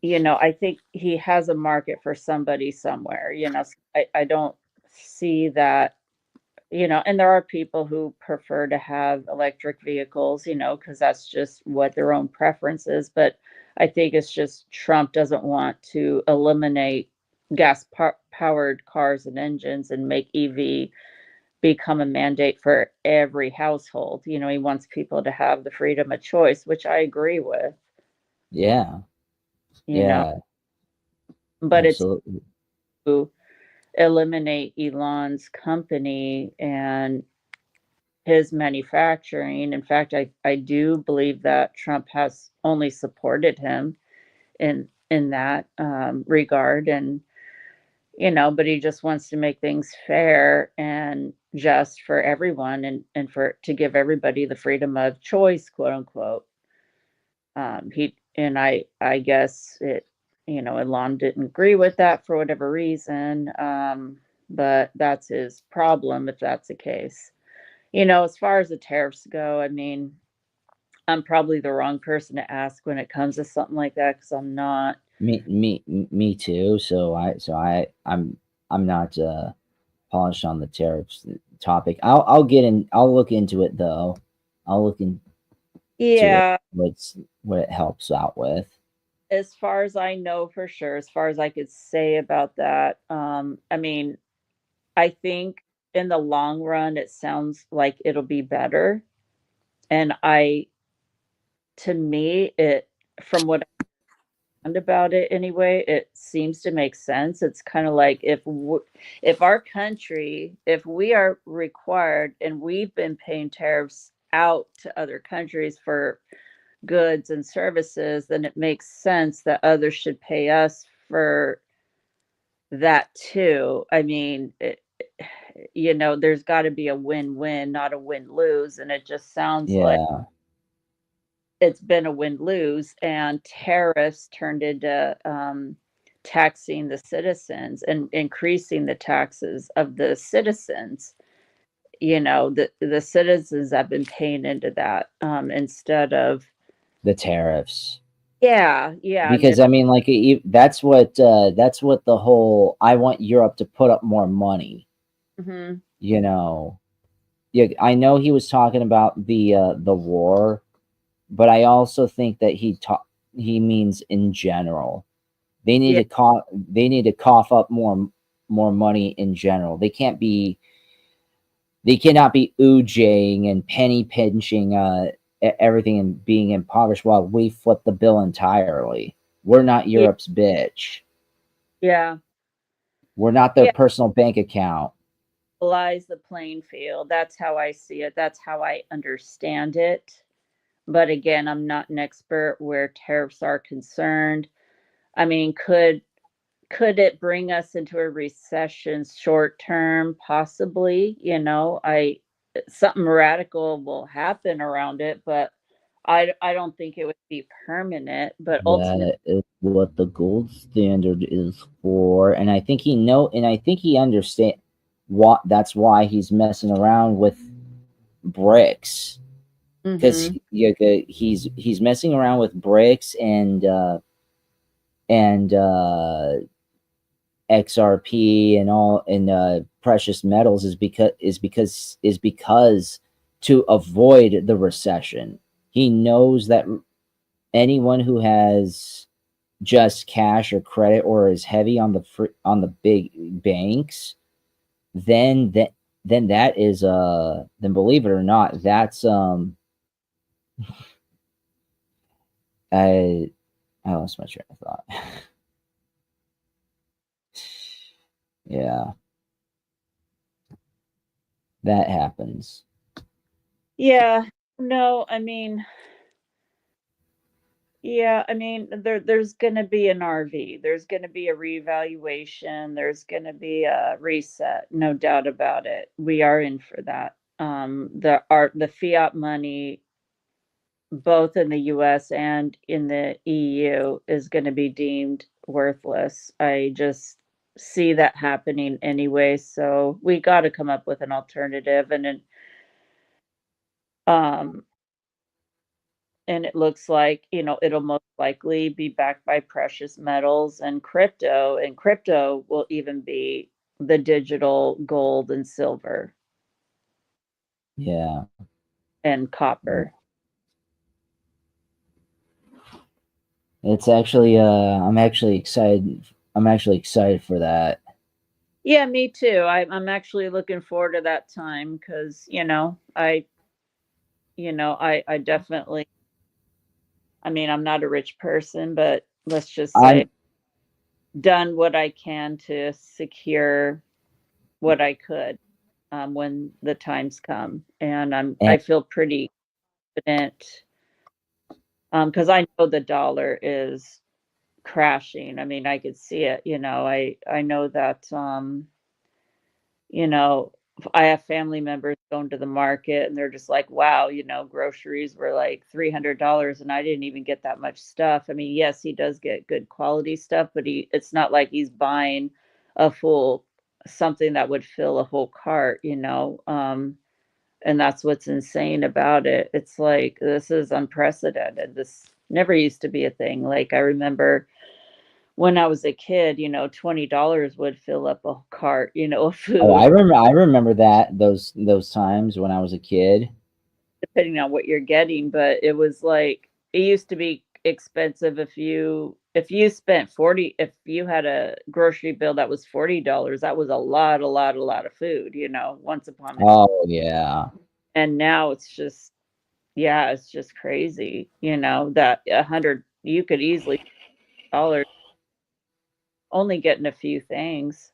I think he has a market for somebody somewhere. I don't see that, and there are people who prefer to have electric vehicles, because that's just what their own preference is. But I think it's just Trump doesn't want to eliminate gas-powered cars and engines and make EV become a mandate for every household. He wants people to have the freedom of choice, which I agree with. Yeah. But absolutely. It's to eliminate Elon's company and his manufacturing. In fact, I do believe that Trump has only supported him in that regard, and but he just wants to make things fair and just for everyone, and to give everybody the freedom of choice, quote unquote. I guess Elon didn't agree with that for whatever reason, but that's his problem if that's the case. As far as the tariffs go, I mean, I'm probably the wrong person to ask when it comes to something like that, because I'm not. Me too. So I'm not polished on the tariffs topic. I'll look into it though. I'll look into what it helps out with. As far as I know for sure, as far as I could say about that, I mean, I think in the long run, it sounds like it'll be better. And to me, from what I learned about it anyway, it seems to make sense. It's kind of like if our country, if we are required, and we've been paying tariffs out to other countries for goods and services, then it makes sense that others should pay us for that too. I mean, there's got to be a win-win, not a win-lose. And it just sounds like it's been a win-lose, and tariffs turned into taxing the citizens and increasing the taxes of the citizens. The citizens have been paying into that instead of the tariffs. Yeah. Because I mean, like that's what the whole I want Europe to put up more money. Mm-hmm. Yeah, I know he was talking about the war, but I also think that he means in general. They need to cough up more money in general. They cannot be oojaying and penny pinching everything and being impoverished while we flip the bill entirely. We're not Europe's bitch. Yeah. We're not their personal bank account. Lies the playing field. That's how I see it. That's how I understand it. But again, I'm not an expert where tariffs are concerned. I mean, could it bring us into a recession short term? Possibly, something radical will happen around it, but I don't think it would be permanent, but ultimately That is what the gold standard is for, and I think he understand what that's why he's messing around with bricks, because mhm. he's messing around with bricks and XRP and all and precious metals is because to avoid the recession. He knows that anyone who has just cash or credit or is heavy on the big banks, then that is then believe it or not, that's I lost my train of thought. Yeah, that happens. Yeah. No, I mean, yeah, I mean, there's gonna be an RV. There's gonna be a reevaluation. There's gonna be a reset, no doubt about it. We are in for that. The fiat money, both in the US and in the EU, is gonna be deemed worthless. I just see that happening anyway, so we gotta come up with an alternative, um and it looks like, it'll most likely be backed by precious metals and crypto will even be the digital gold and silver Yeah. and copper. It's actually I'm actually excited for that. Yeah, me too. I'm actually looking forward to that time because, I definitely, I mean, I'm not a rich person, but let's just say I'm done what I can to secure what I could, when the times come. And I and feel pretty confident, because I know the dollar is crashing. I mean, I could see it. I know that. You know, I have family members going to the market, and they're just like, "Wow, groceries were like $300, and I didn't even get that much stuff." I mean, yes, he does get good quality stuff, but it's not like he's buying a full something that would fill a whole cart. And that's what's insane about it. It's like, this is unprecedented. This never used to be a thing. Like, I remember when I was a kid, $20 would fill up a cart, of oh, food, I remember that those times when I was a kid. depending on what you're getting. But it was like, it used to be expensive if you spent 40, if you had a grocery bill that was $40, that was a lot of food, once upon a. Oh yeah. And now it's just, yeah, it's just crazy, that 100, you could easily dollars only getting a few things.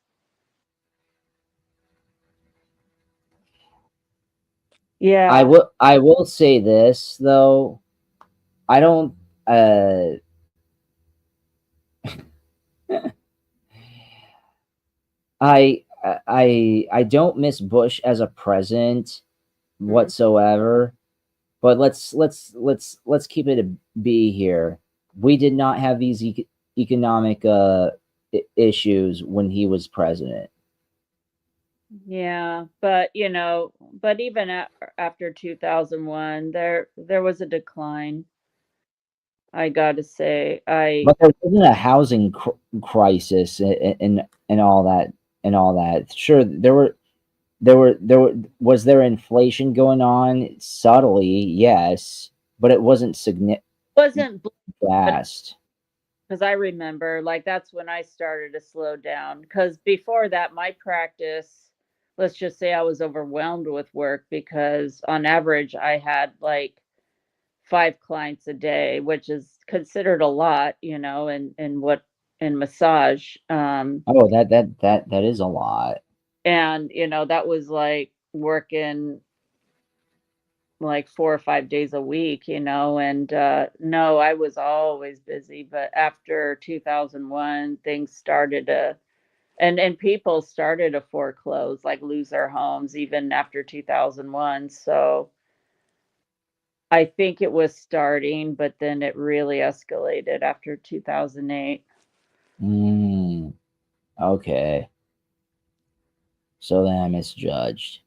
I Yeah. will I will say this though. I don't uh I don't miss Bush as a president Mhm. whatsoever. But let's keep it a B here. We did not have these economic issues when he was president. Yeah, but even after 2001, there was a decline. I got to say, But there wasn't a housing crisis and all that and all that. Sure, there was there inflation going on subtly, yes, but it wasn't significant wasn't fast. because I remember, like, that's when I started to slow down. Because before that, my practice, let's just say I was overwhelmed with work because on average I had like 5 clients a day, which is considered a lot, and what in massage. Oh, that is a lot. And, that was like working like 4 or 5 days a week, and no, I was always busy, but after 2001, things started to and people started to foreclose, like lose their homes even after 2001. So I think it was starting, but then it really escalated after 2008. Okay. So then I misjudged.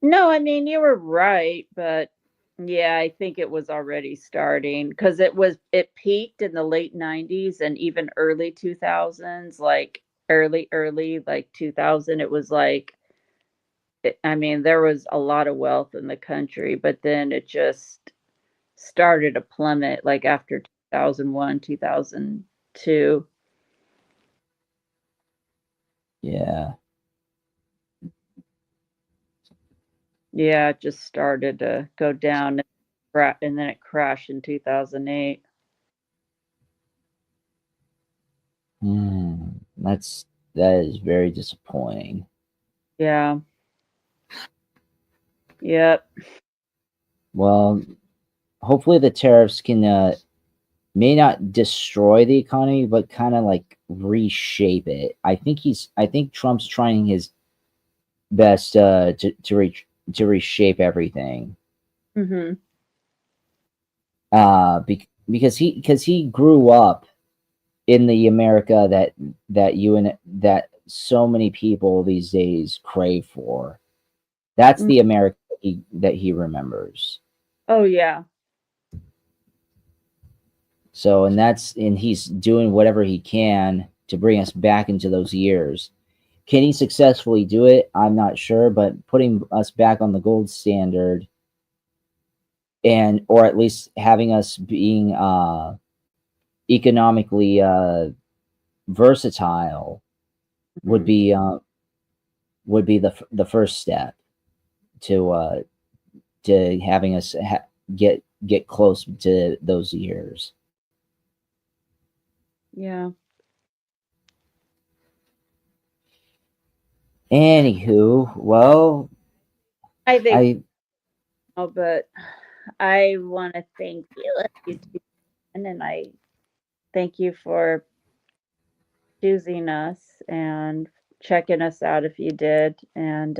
No, I mean, you were right, but yeah, I think it was already starting because it peaked in the late 90s and even early 2000s, like early, like 2000. It was like, I mean, there was a lot of wealth in the country, but then it just started to plummet like after 2001, 2002. Yeah. Yeah, it just started to go down and then it crashed in 2008. That is very disappointing. Yeah. Yep. Well, hopefully the tariffs can may not destroy the economy, but kind of like reshape it. I think Trump's trying his best to reshape everything. Mhm. Because he grew up in the America that so many people these days crave for. That's Mm. the America that he remembers. Oh yeah. So and he's doing whatever he can to bring us back into those years. Can he successfully do it? I'm not sure, but putting us back on the gold standard and or at least having us being economically versatile would Mhm. be the first step to having us get close to those years. Yeah. Anywho, well, I think I but I want to thank you too, and I thank you for choosing us and checking us out if you did. And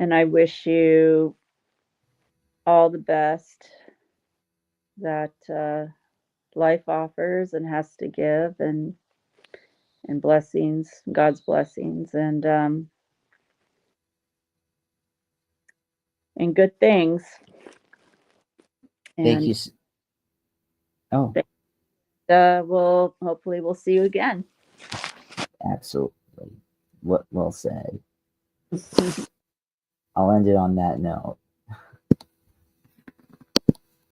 I wish you all the best that life offers and has to give, and blessings, God's blessings, and good things. thank And you. Oh, we'll see you again. absolutely. Well said. I'll end it on that note.